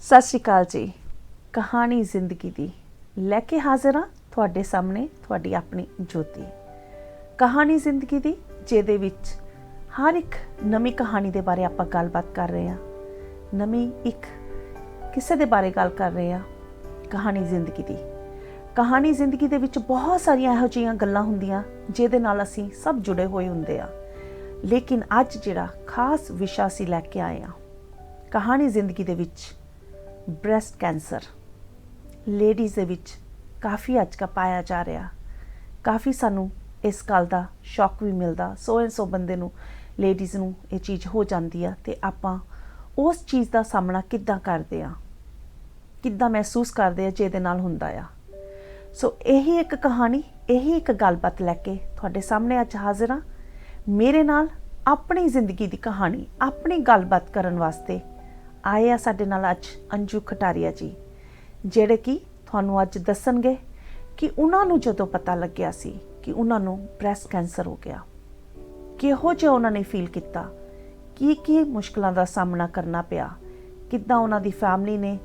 ਸਤਿ ਸ਼੍ਰੀ ਅਕਾਲ ਜੀ। ਕਹਾਣੀ ਜ਼ਿੰਦਗੀ ਦੀ ਲੈ ਕੇ ਹਾਜ਼ਰ ਹਾਂ ਤੁਹਾਡੇ ਸਾਹਮਣੇ ਤੁਹਾਡੀ ਆਪਣੀ ਜੋਤੀ। ਕਹਾਣੀ ਜ਼ਿੰਦਗੀ ਦੀ ਜਿਹਦੇ ਵਿੱਚ ਹਰ ਇੱਕ ਨਵੀਂ ਕਹਾਣੀ ਦੇ ਬਾਰੇ ਆਪਾਂ ਗੱਲਬਾਤ ਕਰ ਰਹੇ ਹਾਂ। ਨਵੀਂ ਇੱਕ ਕਿਸੇ ਦੇ ਬਾਰੇ ਗੱਲ ਕਰ ਰਹੇ ਹਾਂ। ਕਹਾਣੀ ਜ਼ਿੰਦਗੀ ਦੀ ਕਹਾਣੀ ਜ਼ਿੰਦਗੀ ਦੇ ਵਿੱਚ ਬਹੁਤ ਸਾਰੀਆਂ ਇਹੋ ਜਿਹੀਆਂ ਗੱਲਾਂ ਹੁੰਦੀਆਂ ਜਿਹਦੇ ਨਾਲ ਅਸੀਂ ਸਭ ਜੁੜੇ ਹੋਏ ਹੁੰਦੇ ਆ। ਲੇਕਿਨ ਅੱਜ ਜਿਹੜਾ ਖਾਸ ਵਿਸ਼ਾ ਅਸੀਂ ਲੈ ਕੇ ਆਏ ਹਾਂ ਕਹਾਣੀ ਜ਼ਿੰਦਗੀ ਦੇ ਵਿੱਚ ਬ੍ਰੈਸਟ ਕੈਂਸਰ ਲੇਡੀਜ਼ ਦੇ ਵਿੱਚ ਕਾਫੀ ਅੱਜ ਕੱਲ੍ਹ ਪਾਇਆ ਜਾ ਰਿਹਾ। ਕਾਫੀ ਸਾਨੂੰ ਇਸ ਗੱਲ ਦਾ ਸ਼ੌਕ ਵੀ ਮਿਲਦਾ। ਸੌ ਬੰਦੇ ਨੂੰ ਲੇਡੀਜ਼ ਨੂੰ ਇਹ ਚੀਜ਼ ਹੋ ਜਾਂਦੀ ਆ ਅਤੇ ਆਪਾਂ ਉਸ ਚੀਜ਼ ਦਾ ਸਾਹਮਣਾ ਕਿੱਦਾਂ ਕਰਦੇ ਹਾਂ, ਕਿੱਦਾਂ ਮਹਿਸੂਸ ਕਰਦੇ ਆ ਜਿਹਦੇ ਨਾਲ ਹੁੰਦਾ ਆ। ਸੋ ਇਹੀ ਇੱਕ ਕਹਾਣੀ, ਇਹੀ ਇੱਕ ਗੱਲਬਾਤ ਲੈ ਕੇ ਤੁਹਾਡੇ ਸਾਹਮਣੇ ਅੱਜ ਹਾਜ਼ਰ ਹਾਂ। ਮੇਰੇ ਨਾਲ ਆਪਣੀ ਜ਼ਿੰਦਗੀ ਦੀ ਕਹਾਣੀ, ਆਪਣੀ ਗੱਲਬਾਤ ਕਰਨ ਵਾਸਤੇ ਆਏ ਆ ਸਾਡੇ ਨਾਲ ਅੱਜ ਅੰਜੂ ਖਟਾਰੀਆ ਜੀ, ਜਿਹੜੇ ਕਿ ਤੁਹਾਨੂੰ ਅੱਜ ਦੱਸਣਗੇ ਕਿ ਉਹਨਾਂ ਨੂੰ ਜਦੋਂ ਪਤਾ ਲੱਗਿਆ ਸੀ ਕਿ ਉਹਨਾਂ ਨੂੰ ਬ੍ਰੈਸਟ ਕੈਂਸਰ ਹੋ ਗਿਆ, ਕਿਹੋ ਜਿਹਾ ਉਹਨਾਂ ਨੇ ਫੀਲ ਕੀਤਾ, ਕੀ ਮੁਸ਼ਕਲਾਂ ਦਾ ਸਾਹਮਣਾ ਕਰਨਾ ਪਿਆ, ਕਿੱਦਾਂ ਉਹਨਾਂ ਦੀ ਫੈਮਿਲੀ ਨੇ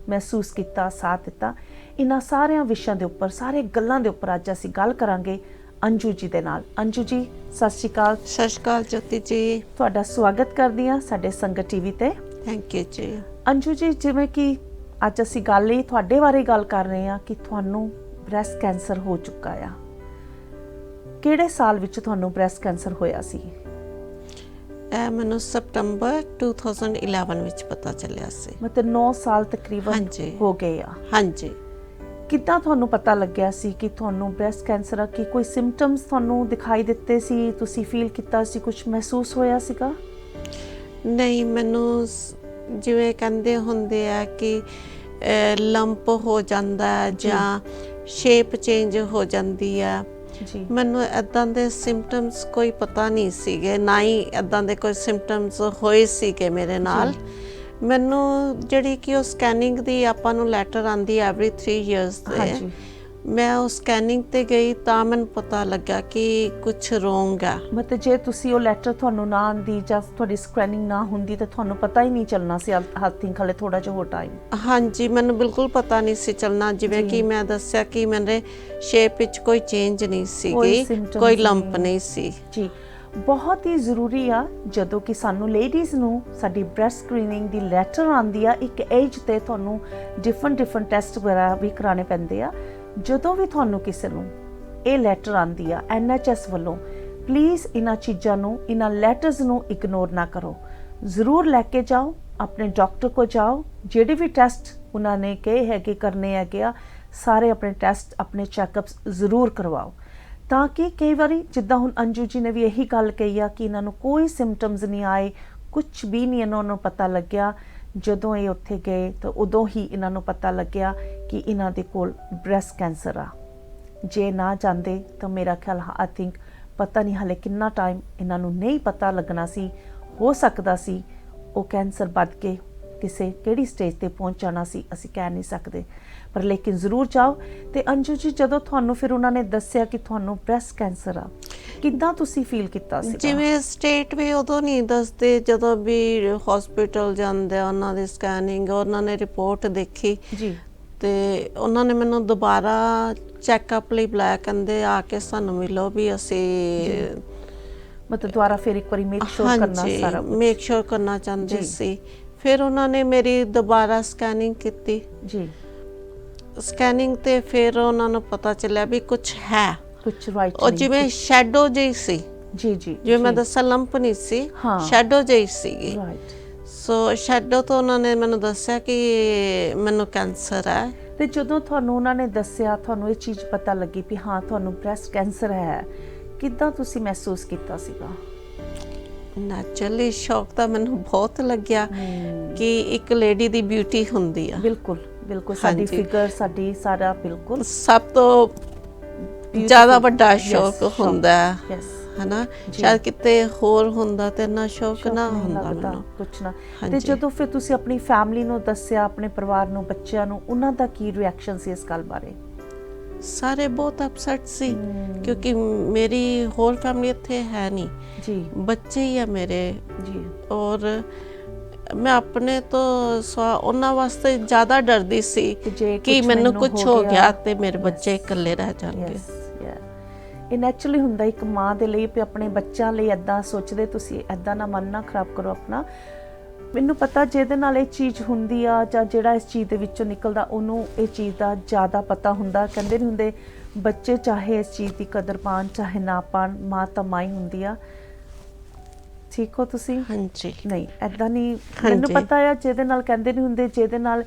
ਮਹਿਸੂਸ ਕੀਤਾ, ਸਾਥ ਦਿੱਤਾ। ਇਹਨਾਂ ਸਾਰਿਆਂ ਵਿਸ਼ਿਆਂ ਦੇ ਉੱਪਰ, ਸਾਰੇ ਗੱਲਾਂ ਦੇ ਉੱਪਰ ਅੱਜ ਅਸੀਂ ਗੱਲ ਕਰਾਂਗੇ ਅੰਜੂ ਜੀ ਦੇ ਨਾਲ। ਅੰਜੂ ਜੀ ਸਤਿ ਸ਼੍ਰੀ ਅਕਾਲ। ਸਤਿ ਸ਼੍ਰੀ ਅਕਾਲ ਜੋਤੀ ਜੀ। ਤੁਹਾਡਾ ਸਵਾਗਤ ਕਰਦੀ ਹਾਂ ਸਾਡੇ ਸੰਗਤ ਟੀਵੀ ਤੇ। ਥੈਂਕ ਯੂ ਜੀ। ਅੰਜੂ ਜੀ, ਜਿਵੇਂ ਕਿ ਅੱਜ ਅਸੀਂ ਗੱਲ ਹੀ ਤੁਹਾਡੇ ਬਾਰੇ ਗੱਲ ਕਰ ਰਹੇ ਹਾਂ ਕਿ ਤੁਹਾਨੂੰ ਬ੍ਰੈਸਟ ਕੈਂਸਰ ਹੋ ਚੁੱਕਾ ਆ। ਕਿਹੜੇ ਸਾਲ ਵਿੱਚ ਤੁਹਾਨੂੰ ਬ੍ਰੈਸਟ ਕੈਂਸਰ ਹੋਇਆ ਸੀ? ਇਹ ਮੈਨੂੰ ਸਤੰਬਰ 2011 ਵਿੱਚ ਪਤਾ ਚੱਲਿਆ ਸੀ। ਮਤਲਬ 9 ਸਾਲ ਤਕਰੀਬਨ ਹੋ ਗਏ ਆ। ਹਾਂਜੀ। ਕਿੱਦਾਂ ਤੁਹਾਨੂੰ ਪਤਾ ਲੱਗਿਆ ਸੀ ਕਿ ਤੁਹਾਨੂੰ ਬ੍ਰੈਸਟ ਕੈਂਸਰ ਆ? ਕਿ ਕੋਈ ਸਿੰਪਟਮਸ ਤੁਹਾਨੂੰ ਦਿਖਾਈ ਦਿੱਤੇ ਸੀ, ਤੁਸੀਂ ਫੀਲ ਕੀਤਾ ਸੀ, ਕੁਝ ਮਹਿਸੂਸ ਹੋਇਆ ਸੀਗਾ? ਨਹੀਂ, ਮੈਨੂੰ ਜਿਵੇਂ ਕਹਿੰਦੇ ਹੁੰਦੇ ਆ ਕਿ ਲੰਪ ਹੋ ਜਾਂਦਾ ਜਾਂ ਸ਼ੇਪ ਚੇਂਜ ਹੋ ਜਾਂਦੀ ਆ, ਮੈਨੂੰ ਇੱਦਾਂ ਦੇ ਸਿੰਪਟਮਸ ਕੋਈ ਪਤਾ ਨਹੀਂ ਸੀਗੇ, ਨਾ ਹੀ ਇੱਦਾਂ ਦੇ ਕੋਈ ਸਿੰਪਟਮਸ ਹੋਏ ਸੀਗੇ ਮੇਰੇ ਨਾਲ। ਮੈਨੂੰ ਜਿਹੜੀ ਕਿ ਉਹ ਸਕੈਨਿੰਗ ਦੀ ਆਪਾਂ ਨੂੰ ਲੈਟਰ ਆਉਂਦੀ ਐਵਰੀ 3 ਇਅਰਸ ਤੇ, ਮੈਂ ਉਹ ਸਕੈਨਿੰਗ ਤੇ ਗਈ ਤਾਂ ਮੈਨੂੰ ਪਤਾ ਲੱਗਾ ਕਿ ਕੁਝ ਰੋਂਗ ਆ। ਮਤਲਬ ਜੇ ਤੁਸੀਂ ਉਹ ਲੈਟਰ ਤੁਹਾਨੂੰ ਨਾ ਆਉਂਦੀ ਜਾਂ ਤੁਹਾਡੀ ਸਕੈਨਿੰਗ ਨਾ ਹੁੰਦੀ ਤਾਂ ਤੁਹਾਨੂੰ ਪਤਾ ਹੀ ਨਹੀਂ ਚੱਲਣਾ ਸੀ ਹੱਥੀਂ ਖਲੇ ਥੋੜਾ ਜਿਹਾ ਹੋਰ ਟਾਈਮ? ਹਾਂਜੀ, ਮੈਨੂੰ ਬਿਲਕੁਲ ਪਤਾ ਨਹੀਂ ਸੀ ਚੱਲਣਾ। ਜਿਵੇਂ ਕਿ ਮੈਂ ਦੱਸਿਆ ਕਿ ਮੇਰੇ ਸ਼ੇਪ ਵਿੱਚ ਕੋਈ ਚੇਂਜ ਨਹੀਂ ਸੀਗੀ, ਕੋਈ ਲੰਪ ਨਹੀਂ ਸੀ ਜੀ। ਬਹੁਤ ਹੀ ਜ਼ਰੂਰੀ ਆ ਜਦੋਂ ਕਿ ਸਾਨੂੰ ਲੇਡੀਜ਼ ਨੂੰ ਸਾਡੀ ਬ੍ਰੈਸਟ ਸਕਰੀਨਿੰਗ ਦੀ ਲੈਟਰ ਆਉਂਦੀ ਆ, ਇੱਕ ਏਜ ਤੇ ਤੁਹਾਨੂੰ ਡਿਫਰੈਂਟ ਟੈਸਟ ਵਗੈਰਾ ਵੀ ਕਰਾਉਣੇ ਪੈਂਦੇ ਆ। ਜਦੋਂ ਵੀ ਤੁਹਾਨੂੰ ਕਿਸੇ ਨੂੰ ਇਹ ਲੈਟਰ ਆਉਂਦੀ ਆ NHS ਵੱਲੋਂ, ਪਲੀਜ਼ ਇਹਨਾਂ ਚੀਜ਼ਾਂ ਨੂੰ, ਇਹਨਾਂ ਲੈਟਰਸ ਨੂੰ ਇਗਨੋਰ ਨਾ ਕਰੋ। ਜ਼ਰੂਰ ਲੈ ਕੇ ਜਾਓ, ਆਪਣੇ ਡਾਕਟਰ ਕੋਲ ਜਾਓ, ਜਿਹੜੇ ਵੀ ਟੈਸਟ ਉਹਨਾਂ ਨੇ ਕਹੇ ਹੈਗੇ ਕਰਨੇ ਹੈਗੇ ਆ, ਸਾਰੇ ਆਪਣੇ ਟੈਸਟ, ਆਪਣੇ ਚੈੱਕਅਪਸ ਜ਼ਰੂਰ ਕਰਵਾਓ, ਤਾਂ ਕਿ ਕਈ ਵਾਰੀ ਜਿੱਦਾਂ ਹੁਣ ਅੰਜੂ ਜੀ ਨੇ ਵੀ ਇਹੀ ਗੱਲ ਕਹੀ ਆ ਕਿ ਇਹਨਾਂ ਨੂੰ ਕੋਈ ਸਿੰਪਟਮਸ ਨਹੀਂ ਆਏ, ਕੁਝ ਵੀ ਨਹੀਂ ਇਹਨਾਂ ਨੂੰ ਪਤਾ ਲੱਗਿਆ। ਜਦੋਂ ਇਹ ਉੱਥੇ ਗਏ ਤਾਂ ਉਦੋਂ ਹੀ ਇਹਨਾਂ ਨੂੰ ਪਤਾ ਲੱਗਿਆ ਕਿ ਇਹਨਾਂ ਦੇ ਕੋਲ ਬ੍ਰੈਸਟ ਕੈਂਸਰ ਆ। ਜੇ ਨਾ ਜਾਂਦੇ ਤਾਂ ਮੇਰਾ ਖਿਆਲ ਆਈ ਥਿੰਕ ਪਤਾ ਨਹੀਂ ਹਾਲੇ ਕਿੰਨਾ ਟਾਈਮ ਇਹਨਾਂ ਨੂੰ ਨਹੀਂ ਪਤਾ ਲੱਗਣਾ ਸੀ। ਹੋ ਸਕਦਾ ਸੀ ਉਹ ਕੈਂਸਰ ਵੱਧ ਕੇ ਕਿਸੇ ਕਿਹੜੀ ਸਟੇਜ ਤੇ ਪਹੁੰਚ ਜਾਣਾ ਸੀ, ਅਸੀਂ ਕਹਿ ਨਹੀਂ ਸਕਦੇ। ਪਰ ਲੇਕਿਨ ਜ਼ਰੂਰ ਜਾਓ। ਤੇ ਅੰਜੂ ਜੀ, ਜਦੋਂ ਤੁਹਾਨੂੰ ਫਿਰ ਉਹਨਾਂ ਨੇ ਦੱਸਿਆ ਕਿ ਤੁਹਾਨੂੰ ਬ੍ਰੈਸਟ ਕੈਂਸਰ ਆ, ਕਿੱਦਾਂ ਤੁਸੀਂ ਫੀਲ ਕੀਤਾ ਸੀ? ਜਿਵੇਂ ਸਟੇਟ ਵੀ ਉਦੋਂ ਨਹੀਂ ਦੱਸਦੇ, ਜਦੋਂ ਵੀ ਹਸਪੀਟਲ ਜਾਂਦੇ ਆ ਉਹਨਾਂ ਦੀ ਸਕੈਨਿੰਗ, ਉਹਨਾਂ ਨੇ ਰਿਪੋਰਟ ਦੇਖੀ ਜੀ ਤੇ ਉਹਨਾਂ ਨੇ ਮੈਨੂੰ ਦੁਬਾਰਾ ਚੈੱਕਅਪ ਲਈ ਬੁਲਾਇਆ, ਕਹਿੰਦੇ ਆ ਕੇ ਸਾਨੂੰ ਮਿਲੋ ਵੀ ਅਸੀਂ ਮਤਲਬ ਦੁਬਾਰਾ ਫਿਰ ਇੱਕ ਵਾਰੀ ਮੇਕ ਸ਼ੋਰ ਕਰਨਾ, ਸਾਰਾ ਮੇਕ ਸ਼ੋਰ ਕਰਨਾ ਚਾਹੁੰਦੇ ਸੀ। ਫਿਰ ਉਹਨਾਂ ਨੇ ਮੇਰੀ ਦੁਬਾਰਾ ਸਕੈਨਿੰਗ ਕੀਤੀ ਜੀ। ਸਕੈਨਿੰਗ ਤੇ ਫਿਰ ਉਹਨਾਂ ਨੂੰ ਪਤਾ ਚੱਲਿਆ ਵੀ ਕੁਝ ਹੈ, ਕੁਝ ਰਾਈਟ, ਉਹ ਜਿਵੇਂ ਸ਼ੈਡੋ ਜਿਹੀ ਸੀ ਜੀ। ਜਿਵੇਂ ਮੈਂ ਦੱਸਿਆ ਲੰਪ ਨਹੀਂ ਸੀ, ਸ਼ੈਡੋ ਜਿਹੀ ਸੀਗੀ। ਸੋ ਸ਼ੈਡੋ ਤੋਂ ਉਹਨਾਂ ਨੇ ਮੈਨੂੰ ਦੱਸਿਆ ਕਿ ਮੈਨੂੰ ਕੈਂਸਰ ਹੈ। ਤੇ ਜਦੋਂ ਤੁਹਾਨੂੰ ਉਹਨਾਂ ਨੇ ਦੱਸਿਆ, ਤੁਹਾਨੂੰ ਇਹ ਚੀਜ਼ ਪਤਾ ਲੱਗੀ ਵੀ ਹਾਂ ਤੁਹਾਨੂੰ ਬ੍ਰੈਸਟ ਕੈਂਸਰ ਹੈ, ਕਿੱਦਾਂ ਤੁਸੀਂ ਮਹਿਸੂਸ ਕੀਤਾ ਸੀਗਾ? ਨੈਚੁਰਲੀ ਸ਼ੌਕ ਤਾਂ ਮੈਨੂੰ ਬਹੁਤ ਲੱਗਿਆ ਕਿ ਇੱਕ ਲੇਡੀ ਦੀ ਬਿਊਟੀ ਹੁੰਦੀ ਆ। ਬਿਲਕੁਲ ਬਿਲਕੁਲ, ਸਾਡੀ ਫਿਗਰ, ਸਾਡੀ ਸਾਰਾ ਬਿਲਕੁਲ ਸਭ ਤੋਂ ਜ਼ਿਆਦਾ ਵੱਡਾ ਸ਼ੌਕ ਹੁੰਦਾ ਹੈ ਹਨਾ। ਸ਼ਾਇਦ ਕਿਤੇ ਹੋਰ ਹੁੰਦਾ ਤੇ ਨਾ ਸ਼ੌਕ ਨਾ ਹੁੰਦਾ ਮੈਨੂੰ ਕੁਛ ਨਾ। ਤੇ ਜਦੋਂ ਫਿਰ ਤੁਸੀਂ ਆਪਣੀ ਫੈਮਿਲੀ ਨੂੰ ਦੱਸਿਆ, ਆਪਣੇ ਪਰਿਵਾਰ ਨੂੰ, ਬੱਚਿਆਂ ਨੂੰ, ਉਹਨਾਂ ਦਾ ਕੀ ਰਿਐਕਸ਼ਨ ਸੀ ਇਸ ਗੱਲ ਬਾਰੇ? ਸਾਰੇ ਬਹੁਤ ਅਪਸੈਟ ਸੀ ਕਿਉਂਕਿ ਮੇਰੀ ਹੋਰ ਫੈਮਿਲੀ ਇੱਥੇ ਹੈ ਨਹੀਂ ਜੀ, ਬੱਚੇ ਹੀ ਆ ਮੇਰੇ ਜੀ। ਔਰ ਮੈਂ ਆਪਣੇ ਤੋਂ ਉਹਨਾਂ ਵਾਸਤੇ ਜ਼ਿਆਦਾ ਡਰਦੀ ਸੀ ਜੇ ਕਿ ਕੁਛ ਮੈਨੂੰ ਮੈਨੂੰ ਕੁਝ ਹੋ ਹੋ ਗਿਆ ਗਿਆ ਤੇ ਮੇਰੇ ਬੱਚੇ ਇਕੱਲੇ ਰਹਿ ਜਾਣਗੇ। ਇਹ ਨੈਚੁਰਲੀ ਹੁੰਦਾ ਇੱਕ ਮਾਂ ਦੇ ਲਈ ਵੀ ਆਪਣੇ ਬੱਚਿਆਂ ਲਈ ਐਦਾਂ ਸੋਚਦੇ। ਤੁਸੀਂ ਐਦਾਂ ਨਾ ਮਨ ਨਾ ਖਰਾਬ ਕਰੋ ਆਪਣਾ। ਮੈਨੂੰ ਪਤਾ ਜਿਹਦੇ ਨਾਲ ਇਹ ਚੀਜ਼ ਹੁੰਦੀ ਆ ਜਾਂ ਜਿਹੜਾ ਇਸ ਚੀਜ਼ ਦੇ ਵਿੱਚੋਂ ਨਿਕਲਦਾ ਉਹਨੂੰ ਇਹ ਚੀਜ਼ ਦਾ ਜ਼ਿਆਦਾ ਪਤਾ ਹੁੰਦਾ। ਕਹਿੰਦੇ ਨਹੀਂ ਹੁੰਦੇ ਬੱਚੇ ਚਾਹੇ ਇਸ ਚੀਜ਼ ਦੀ ਕਦਰ ਪਾਣ ਚਾਹੇ ਨਾ ਪਾਣ, ਮਾਂ ਤਾਂ ਮਾਂ ਹੀ ਹੁੰਦੀ ਆ। ਠੀਕ ਹੋ ਤੁਸੀਂ? ਹਾਂਜੀ। ਨਹੀਂ ਐਦਾਂ ਨਹੀਂ, ਮੈਨੂੰ ਪਤਾ ਆ ਜਿਹਦੇ ਨਾਲ ਕਹਿੰਦੇ ਨਹੀਂ ਹੁੰਦੇ ਜਿਹਦੇ ਨਾਲ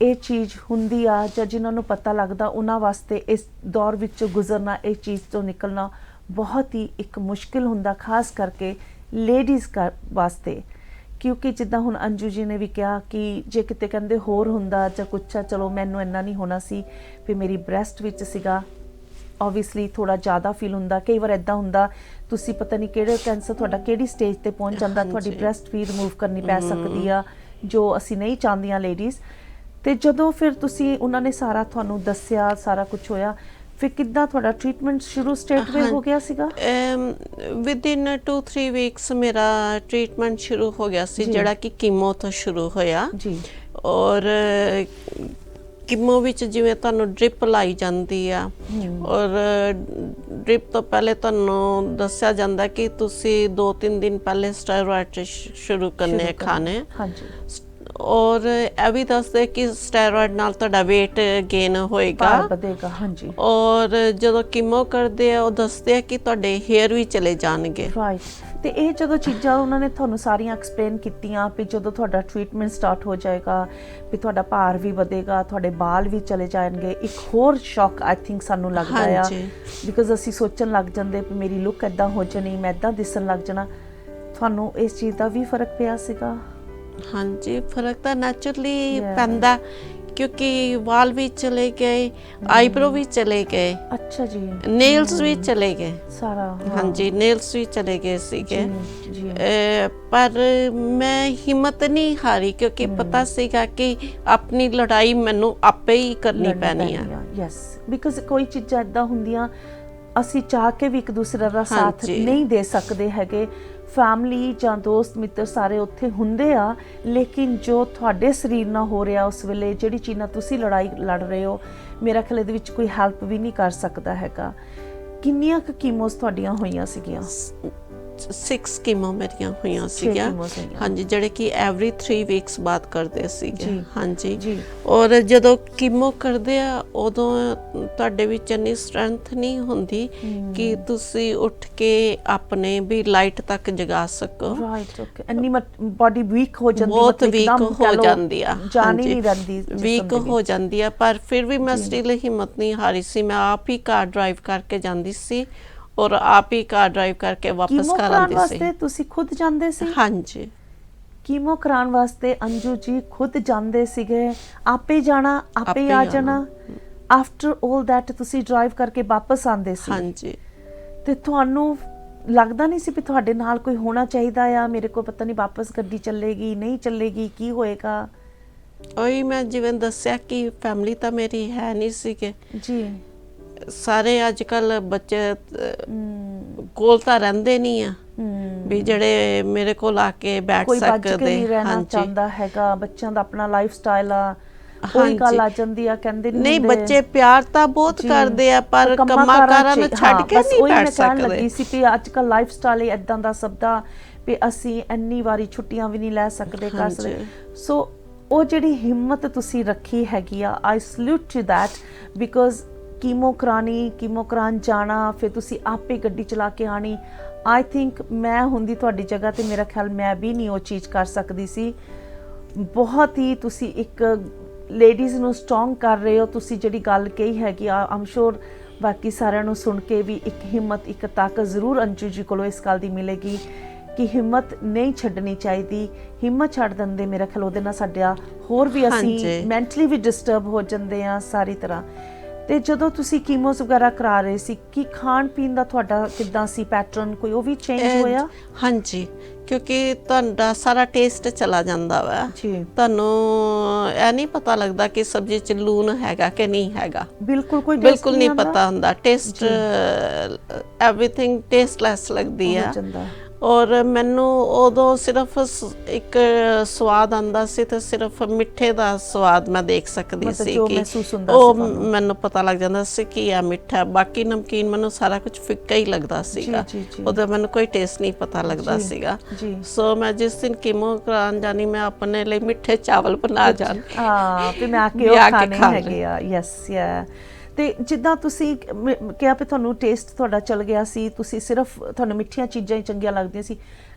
ਇਹ ਚੀਜ਼ ਹੁੰਦੀ ਆ ਜਾਂ ਜਿਨ੍ਹਾਂ ਨੂੰ ਪਤਾ ਲੱਗਦਾ ਉਹਨਾਂ ਵਾਸਤੇ ਇਸ ਦੌਰ ਵਿੱਚੋਂ ਗੁਜ਼ਰਨਾ, ਇਹ ਚੀਜ਼ ਤੋਂ ਨਿਕਲਣਾ ਬਹੁਤ ਹੀ ਇੱਕ ਮੁਸ਼ਕਿਲ ਹੁੰਦਾ, ਖਾਸ ਕਰਕੇ ਲੇਡੀਜ਼ ਵਾਸਤੇ। ਕਿਉਂਕਿ ਜਿੱਦਾਂ ਹੁਣ ਅੰਜੂ ਜੀ ਨੇ ਵੀ ਕਿਹਾ ਕਿ ਜੇ ਕਿਤੇ ਕਹਿੰਦੇ ਹੋਰ ਹੁੰਦਾ ਜਾਂ ਕੁਛ ਆ, ਚਲੋ ਮੈਨੂੰ ਇੰਨਾ ਨਹੀਂ ਹੋਣਾ ਸੀ ਵੀ ਮੇਰੀ ਬ੍ਰੈਸਟ ਵਿੱਚ ਸੀਗਾ, ਓਬਵੀਅਸਲੀ ਥੋੜਾ ਜ਼ਿਆਦਾ ਫੀਲ ਹੁੰਦਾ। ਕਈ ਵਾਰ ਇਦਾਂ ਹੁੰਦਾ ਤੁਸੀਂ ਪਤਾ ਨਹੀਂ ਕਿਹੜੇ ਕੈਂਸਰ ਤੁਹਾਡਾ ਕਿਹੜੀ ਸਟੇਜ ਤੇ ਪਹੁੰਚ ਜਾਂਦਾ, ਤੁਹਾਡੀ ਬ੍ਰੈਸਟ ਵੀ ਰਿਮੂਵ ਕਰਨੀ ਪੈ ਸਕਦੀ ਆ, ਜੋ ਅਸੀਂ ਨਹੀਂ ਚਾਹੁੰਦੀਆਂ ਲੇਡੀਜ਼। ਤੇ ਜਦੋਂ ਫਿਰ ਤੁਸੀਂ ਉਹਨਾਂ ਨੇ ਸਾਰਾ ਤੁਹਾਨੂੰ ਦੱਸਿਆ, ਸਾਰਾ ਕੁਝ ਹੋਇਆ, ਫਿਰ ਕਿੱਦਾਂ ਤੁਹਾਡਾ ਟ੍ਰੀਟਮੈਂਟ ਸ਼ੁਰੂ ਸਟੇਟ ਹੋ ਗਿਆ ਸੀਗਾ? ਵਿਦਿਨ 2-3 ਵੀਕਸ ਮੇਰਾ ਟ੍ਰੀਟਮੈਂਟ ਸ਼ੁਰੂ ਹੋ ਗਿਆ ਸੀ, ਜਿਹੜਾ ਕਿ ਕੀਮੋ ਤੋਂ ਸ਼ੁਰੂ ਹੋਇਆ ਜੀ। ਔਰ ਕੀਮੋ ਵਿੱਚ ਜਿਵੇਂ ਤੁਹਾਨੂੰ ਡ੍ਰਿਪ ਲਾਈ ਜਾਂਦੀ ਆ, ਔਰ ਡ੍ਰਿਪ ਤੋਂ ਪਹਿਲੇ ਤੁਹਾਨੂੰ ਦੱਸਿਆ ਜਾਂਦਾ ਕਿ ਤੁਸੀਂ 2-3 ਦਿਨ ਪਹਿਲੇ ਸਟੀਰੋਇਡ ਸ਼ੁਰੂ ਕਰਨੇ ਖਾਣੇ। ਔਰ ਇਹ ਵੀ ਦੱਸਦੇ ਕਿ ਸਟੀਰੋਇਡ ਨਾਲ ਤੁਹਾਡਾ weight gain ਹੋਏਗਾ, ਵਧੇਗਾ। ਹਾਂਜੀ। ਔਰ ਜਦੋਂ ਕੀਮੋ ਕਰਦੇ ਆ ਉਹ ਦੱਸਦੇ ਆ ਕਿ ਤੁਹਾਡੇ ਹੇਅਰ ਵੀ ਚਲੇ ਜਾਣਗੇ। ਰਾਈਟ। ਤੇ ਇਹ ਜਦੋਂ ਚੀਜ਼ਾਂ ਉਹਨਾਂ ਨੇ ਤੁਹਾਨੂੰ ਸਾਰੀਆਂ ਐਕਸਪਲੇਨ ਕੀਤੀਆਂ ਵੀ ਜਦੋਂ ਤੁਹਾਡਾ ਟ੍ਰੀਟਮੈਂਟ ਸਟਾਰਟ ਹੋ ਜਾਏਗਾ ਵੀ ਤੁਹਾਡਾ ਭਾਰ ਵੀ ਵਧੇਗਾ, ਤੁਹਾਡੇ ਵਾਲ ਵੀ ਚਲੇ ਜਾਣਗੇ, ਇੱਕ ਹੋਰ ਸ਼ੌਕ ਆਈ ਥਿੰਕ ਸਾਨੂੰ ਲੱਗਦਾ ਆ, ਬਿਕਾਜ਼ ਅਸੀਂ ਸੋਚਣ ਲੱਗ ਜਾਂਦੇ ਵੀ ਮੇਰੀ ਲੁੱਕ ਇੱਦਾਂ ਹੋ ਜਾਣੀ, ਮੈਂ ਇੱਦਾਂ ਦਿਸਣ ਲੱਗ ਜਾਣਾ। ਤੁਹਾਨੂੰ ਇਸ ਚੀਜ਼ ਦਾ ਵੀ ਫਰਕ ਪਿਆ ਸੀਗਾ? ਹਾਂਜੀ, ਫਰਕ ਤਾਂ ਨੈਚੁਰਲੀ ਪੈਂਦਾ ਕਿਉਂਕਿ ਵਾਲ ਵੀ ਚਲੇ ਗਏ, ਆਈਬ੍ਰੋ ਵੀ ਚਲੇ ਗਏ। ਅੱਛਾ ਜੀ। ਨੇਲਸ ਵੀ ਚਲੇ ਗਏ ਸਾਰਾ। ਹਾਂਜੀ, ਨੇਲਸ ਵੀ ਚਲੇ ਗਏ ਸੀਗੇ। ਪਰ ਮੈਂ ਹਿੰਮਤ ਨਹੀਂ ਹਾਰੀ ਕਿਉਂਕਿ ਪਤਾ ਸੀਗਾ ਕਿ ਆਪਣੀ ਲੜਾਈ ਮੈਨੂੰ ਆਪੇ ਹੀ ਕਰਨੀ ਪੈਣੀ ਆ। ਯੈਸ, ਬਿਕਾਜ਼ ਕੋਈ ਚੀਜ਼ਾਂ ਇੱਦਾਂ ਹੁੰਦੀਆਂ ਅਸੀਂ ਚਾਹ ਕੇ ਵੀ ਇੱਕ ਦੂਸਰੇ ਦਾ ਸਾਥ ਨਹੀਂ ਦੇ ਸਕਦੇ ਹੈਗੇ। ਫੈਮਲੀ ਜਾਂ ਦੋਸਤ ਮਿੱਤਰ ਸਾਰੇ ਉੱਥੇ ਹੁੰਦੇ ਆ, ਲੇਕਿਨ ਜੋ ਤੁਹਾਡੇ ਸਰੀਰ ਨਾਲ ਹੋ ਰਿਹਾ ਉਸ ਵੇਲੇ, ਜਿਹੜੀ ਚੀਜ਼ ਨਾਲ ਤੁਸੀਂ ਲੜਾਈ ਲੜ ਰਹੇ ਹੋ, ਮੇਰਾ ਖਿਆਲ ਇਹਦੇ ਵਿੱਚ ਕੋਈ ਹੈਲਪ ਵੀ ਨਹੀਂ ਕਰ ਸਕਦਾ ਹੈਗਾ। ਕਿੰਨੀਆਂ ਕੁ ਕੀਮੋਸ ਤੁਹਾਡੀਆਂ ਹੋਈਆਂ ਸੀਗੀਆਂ? 6 ਕੀਮੋ ਮੇਰੀਆਂ ਹੋਈਆਂ ਸੀਗੀਆਂ। ਹਾਂਜੀ, ਜਿਹੜੇ ਕਿ ਐਵਰੀ 3 ਵੀਕਸ ਬਾਅਦ ਕਰਦੇ ਸੀਗੇ। ਹਾਂਜੀ। ਔਰ ਜਦੋਂ ਕੀਮੋ ਕਰਦੇ ਆ ਉਦੋਂ ਤੁਹਾਡੇ ਵਿੱਚ ਇੰਨੀ ਸਟਰੈਂਥ ਨਹੀਂ ਹੁੰਦੀ ਕਿ ਤੁਸੀਂ ਉੱਠ ਕੇ ਆਪਣੇ ਵੀ ਲਾਈਟ ਤੱਕ ਜਗਾ ਸਕੋ। Right, okay. ਇੰਨੀ ਬਾਡੀ ਵੀਕ ਹੋ ਜਾਂਦੀ, ਬਹੁਤ ਵੀਕ ਹੋ ਜਾਂਦੀ ਆ। ਜਾਨ ਹੀ ਨਹੀਂ ਰਹਿੰਦੀ, ਵੀਕ ਹੋ ਜਾਂਦੀ ਆ। ਪਰ ਫਿਰ ਵੀ ਮੈਂ ਸਟਿਲ ਹਿੰਮਤ ਨਹੀਂ ਹਾਰੀ ਸੀ। ਮੈਂ ਆਪ ਹੀ ਕਾਰ ਡਰਾਈਵ ਕਰਕੇ ਜਾਂਦੀ ਸੀ ਔਰ ਆਪ ਹੀ ਕਾਰ ਡਰਾਈਵ ਕਰਕੇ ਵਾਪਸ ਘਰ ਆਉਂਦੀ ਸੀ। ਵਾਸਤੇ ਤੁਸੀਂ ਖੁਦ ਜਾਂਦੇ ਸੀ? ਹਾਂਜੀ। ਕੀਮੋ ਕਰਾਉਣ ਵਾਸਤੇ ਅੰਜੂ ਜੀ ਖੁਦ ਜਾਂਦੇ ਸੀਗੇ? ਆਪੇ ਜਾਣਾ, ਆਪੇ ਆ ਜਾਣਾ? ਆਫਟਰ ਆਲ ਦੈਟ ਤੁਸੀਂ ਡਰਾਈਵ ਕਰਕੇ ਵਾਪਸ ਆਉਂਦੇ ਸੀ? ਹਾਂਜੀ। ਤੇ ਤੁਹਾਨੂੰ ਲੱਗਦਾ ਨਹੀਂ ਸੀ ਵੀ ਤੁਹਾਡੇ ਨਾਲ ਕੋਈ ਹੋਣਾ ਚਾਹੀਦਾ ਆ? ਮੇਰੇ ਕੋਲ ਪਤਾ ਨਹੀਂ ਵਾਪਸ ਗੱਡੀ ਚੱਲੇਗੀ ਨਹੀਂ ਚੱਲੇਗੀ, ਕੀ ਹੋਏਗਾ? ਉਹੀ ਮੈਂ ਜਿਵੇਂ ਦੱਸਿਆ ਕਿ ਫੈਮਿਲੀ ਤਾਂ ਮੇਰੀ ਹੈ ਨਹੀਂ ਸੀਗੇ ਜੀ। ਸਾਰੇ ਅੱਜ ਕੱਲ ਬੱਚੇ ਕੋਲ ਤਾਂ ਰਹਿੰਦੇ ਨਹੀਂ ਆ ਵੀ ਜਿਹੜੇ ਮੇਰੇ ਕੋਲ ਆ ਕੇ ਬੈਠ ਸਕਦੇ। ਕੋਈ ਬੱਚ ਕੇ ਨਹੀਂ ਰਹਿਣਾ ਚਾਹੁੰਦਾ ਹੈਗਾ, ਬੱਚਿਆਂ ਦਾ ਆਪਣਾ ਲਾਈਫ ਸਟਾਈਲ ਆ। ਕੋਈ ਗੱਲ ਆ ਜਾਂਦੀ ਆ, ਕਹਿੰਦੇ ਨਹੀਂ ਬੱਚੇ ਪਿਆਰ ਤਾਂ ਬਹੁਤ ਕਰਦੇ ਆ ਪਰ ਕੰਮਾਂ ਕਾਰਾਂ ਨੂੰ ਛੱਡ ਕੇ ਨਹੀਂ ਬੈਠ ਸਕਦੇ। ਲੱਗੀ ਸੀ ਵੀ ਅੱਜ ਕੱਲ ਲਾਈਫ ਸਟਾਈਲ ਇਦਾਂ ਦਾ ਸਭ ਦਾ ਵੀ ਅਸੀਂ ਇੰਨੀ ਵਾਰੀ ਛੁੱਟੀਆਂ ਵੀ ਨਹੀਂ ਲੈ ਸਕਦੇ, ਕਰ ਸਕਦੇ। ਸੋ ਉਹ ਜਿਹੜੀ ਹਿੰਮਤ ਤੁਸੀਂ ਰੱਖੀ ਹੈਗੀ ਆ, I salute to that, because chemo ਕਰਾਉਣ ਜਾਣਾ, ਫਿਰ ਤੁਸੀਂ ਆਪੇ ਗੱਡੀ ਚਲਾ ਕੇ ਆਣੀ। ਆਈ ਥਿੰਕ ਮੈਂ ਹੁੰਦੀ ਤੁਹਾਡੀ ਜਗ੍ਹਾ ਤੇ ਮੇਰਾ ਖਿਆਲ ਮੈਂ ਵੀ ਨਹੀਂ ਉਹ ਚੀਜ਼ ਕਰ ਸਕਦੀ ਸੀ। ਬਹੁਤ ਹੀ ਤੁਸੀਂ ਇੱਕ ਲੇਡੀਜ਼ ਨੂੰ ਸਟਰੋਂਗ ਕਰ ਰਹੇ ਹੋ। ਤੁਸੀਂ ਜਿਹੜੀ ਗੱਲ ਕਹੀ ਹੈਗੀ ਆ, ਆਮ ਸ਼ੋਰ ਬਾਕੀ ਸਾਰਿਆਂ ਨੂੰ ਸੁਣ ਕੇ ਵੀ ਇੱਕ ਹਿੰਮਤ, ਇੱਕ ਤਾਕਤ ਜ਼ਰੂਰ ਅੰਜੂ ਜੀ ਕੋਲੋਂ ਇਸ ਗੱਲ ਦੀ ਮਿਲੇਗੀ ਕਿ ਹਿੰਮਤ ਨਹੀਂ ਛੱਡਣੀ ਚਾਹੀਦੀ। ਹਿੰਮਤ ਛੱਡ ਦਿੰਦੇ ਮੇਰਾ ਖਿਆਲ ਉਹਦੇ ਨਾਲ ਸਾਡਾ ਹੋਰ ਵੀ ਅਸੀਂ ਮੈਂਟਲੀ ਵੀ ਡਿਸਟਰਬ ਹੋ ਜਾਂਦੇ ਆ ਸਾਰੀ ਤਰ੍ਹਾਂ। ਤੇ ਜਦੋਂ ਤੁਸੀਂ ਕੀਮੋਸ ਵਗੈਰਾ ਕਰਾ ਰਹੇ ਸੀ, ਕੀ ਖਾਣ ਪੀਣ ਦਾ ਤੁਹਾਡਾ ਕਿੱਦਾਂ ਸੀ ਪੈਟਰਨ? ਕੋਈ ਉਹ ਵੀ ਚੇਂਜ ਹੋਇਆ? ਹਾਂਜੀ, ਕਿਉਂਕਿ ਤੁਹਾਡਾ ਸਾਰਾ ਟੇਸਟ ਚਲਾ ਜਾਂਦਾ ਵਾ ਜੀ। ਤੁਹਾਨੂੰ ਇਹ ਨਹੀਂ ਪਤਾ ਲੱਗਦਾ ਕਿ ਸਬਜ਼ੀ 'ਚ ਲੂਣ ਹੈਗਾ ਕਿ ਨਹੀਂ ਹੈਗਾ। ਬਿਲਕੁਲ ਨਹੀਂ ਪਤਾ ਹੁੰਦਾ। ਟੇਸਟ ਐਵਰੀਥਿੰਗ ਟੇਸਟਲੈਸ ਲੱਗਦੀ ਆ। ਔਰ ਮੈਨੂੰ ਉਦੋਂ ਸਿਰਫ ਇੱਕ ਸਵਾਦ ਆਉਂਦਾ ਸੀ ਤੇ ਸਿਰਫ ਮਿੱਠੇ ਦਾ ਸਵਾਦ ਮੈਂ ਦੇਖ ਸਕਦੀ ਸੀ ਜੋ ਕਿ ਮਹਿਸੂਸ ਹੁੰਦਾ ਉਹ ਸੀ ਤੁਹਾਨੂੰ। ਮੈਨੂੰ ਪਤਾ ਲੱਗ ਜਾਂਦਾ ਸੀ ਕਿ ਇਹ ਮਿੱਠਾ, ਬਾਕੀ ਨਮਕੀਨ ਮੈਨੂੰ ਸਾਰਾ ਕੁਝ ਫਿੱਕਾ ਹੀ ਲੱਗਦਾ ਸੀਗਾ। ਉਹਦਾ ਮੈਨੂੰ ਕੋਈ ਟੇਸਟ ਨਹੀਂ ਪਤਾ ਲੱਗਦਾ ਸੀਗਾ। ਸੋ ਮੈਂ ਜਿਸ ਦਿਨ ਕੀਮੋ ਕਰਾਉਣ ਜਾਣੀ, ਮੈਂ ਆਪਣੇ ਲਈ ਮਿੱਠੇ ਚਾਵਲ ਬਣਾ ਜਾਣ, ਤੇ ਮੈਂ ਆ ਕੇ ਉਹ ਖਾਣੇ ਹੈਗੇ ਆ। ਯੈਸ ਯਾ। ਤੇ ਜਿੱਦਾਂ ਤੁਸੀਂ ਕਿਹਾ ਵੀ ਤੁਹਾਨੂੰ ਟੇਸਟ ਤੁਹਾਡਾ ਚੱਲ ਗਿਆ ਸੀ, ਤੁਸੀਂ ਸਿਰਫ ਤੁਹਾਨੂੰ ਮਿੱਠੀਆਂ ਚੀਜ਼ਾਂ ਹੀ ਚੰਗੀਆਂ ਲੱਗਦੀਆਂ ਸੀ।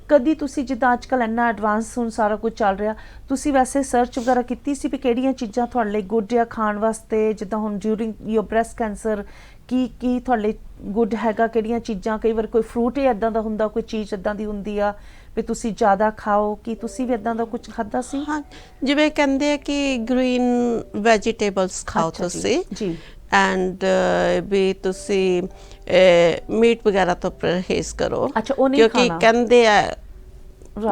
ਕਦੀ ਤੁਸੀਂ ਜਿੱਦਾਂ ਅੱਜ ਕੱਲ੍ਹ ਇੰਨਾ ਐਡਵਾਂਸ ਹੁਣ ਸਾਰਾ ਕੁਝ ਚੱਲ ਰਿਹਾ, ਤੁਸੀਂ ਵੈਸੇ ਸਰਚ ਵਗੈਰਾ ਕੀਤੀ ਸੀ ਵੀ ਕਿਹੜੀਆਂ ਚੀਜ਼ਾਂ ਤੁਹਾਡੇ ਲਈ ਗੁੱਡ ਆ ਖਾਣ ਵਾਸਤੇ? ਜਿੱਦਾਂ ਹੁਣ ਡਿਊਰਿੰਗ ਯੋਰ ਬ੍ਰੈਸਟ ਕੈਂਸਰ ਕੀ ਤੁਹਾਡੇ ਲਈ ਗੁੱਡ ਹੈਗਾ, ਕਿਹੜੀਆਂ ਚੀਜ਼ਾਂ? ਕਈ ਵਾਰ ਕੋਈ ਫਰੂਟ ਹੀ ਇੱਦਾਂ ਦਾ ਹੁੰਦਾ, ਕੋਈ ਚੀਜ਼ ਇੱਦਾਂ ਦੀ ਹੁੰਦੀ ਆ ਵੀ ਤੁਸੀਂ ਜ਼ਿਆਦਾ ਖਾਓ, ਕੀ ਤੁਸੀਂ ਵੀ ਇੱਦਾਂ ਦਾ ਕੁਝ ਖਾਧਾ ਸੀ? ਹਾਂ, ਜਿਵੇਂ ਕਹਿੰਦੇ ਆ ਕਿ ਗ੍ਰੀਨ ਵੈਜੀਟੇਬਲਸ ਖਾਓ ਤੁਸੀਂ ਜੀ, ਐਂਡ ਵੀ ਤੁਸੀਂ ਮੀਟ ਵਗੈਰਾ ਤੋਂ ਪਰਹੇਜ਼ ਕਰੋ। ਅੱਛਾ, ਉਹ ਨਹੀਂ ਕਿਉਂਕਿ ਖਾਣਾ ਕਹਿੰਦੇ ਆ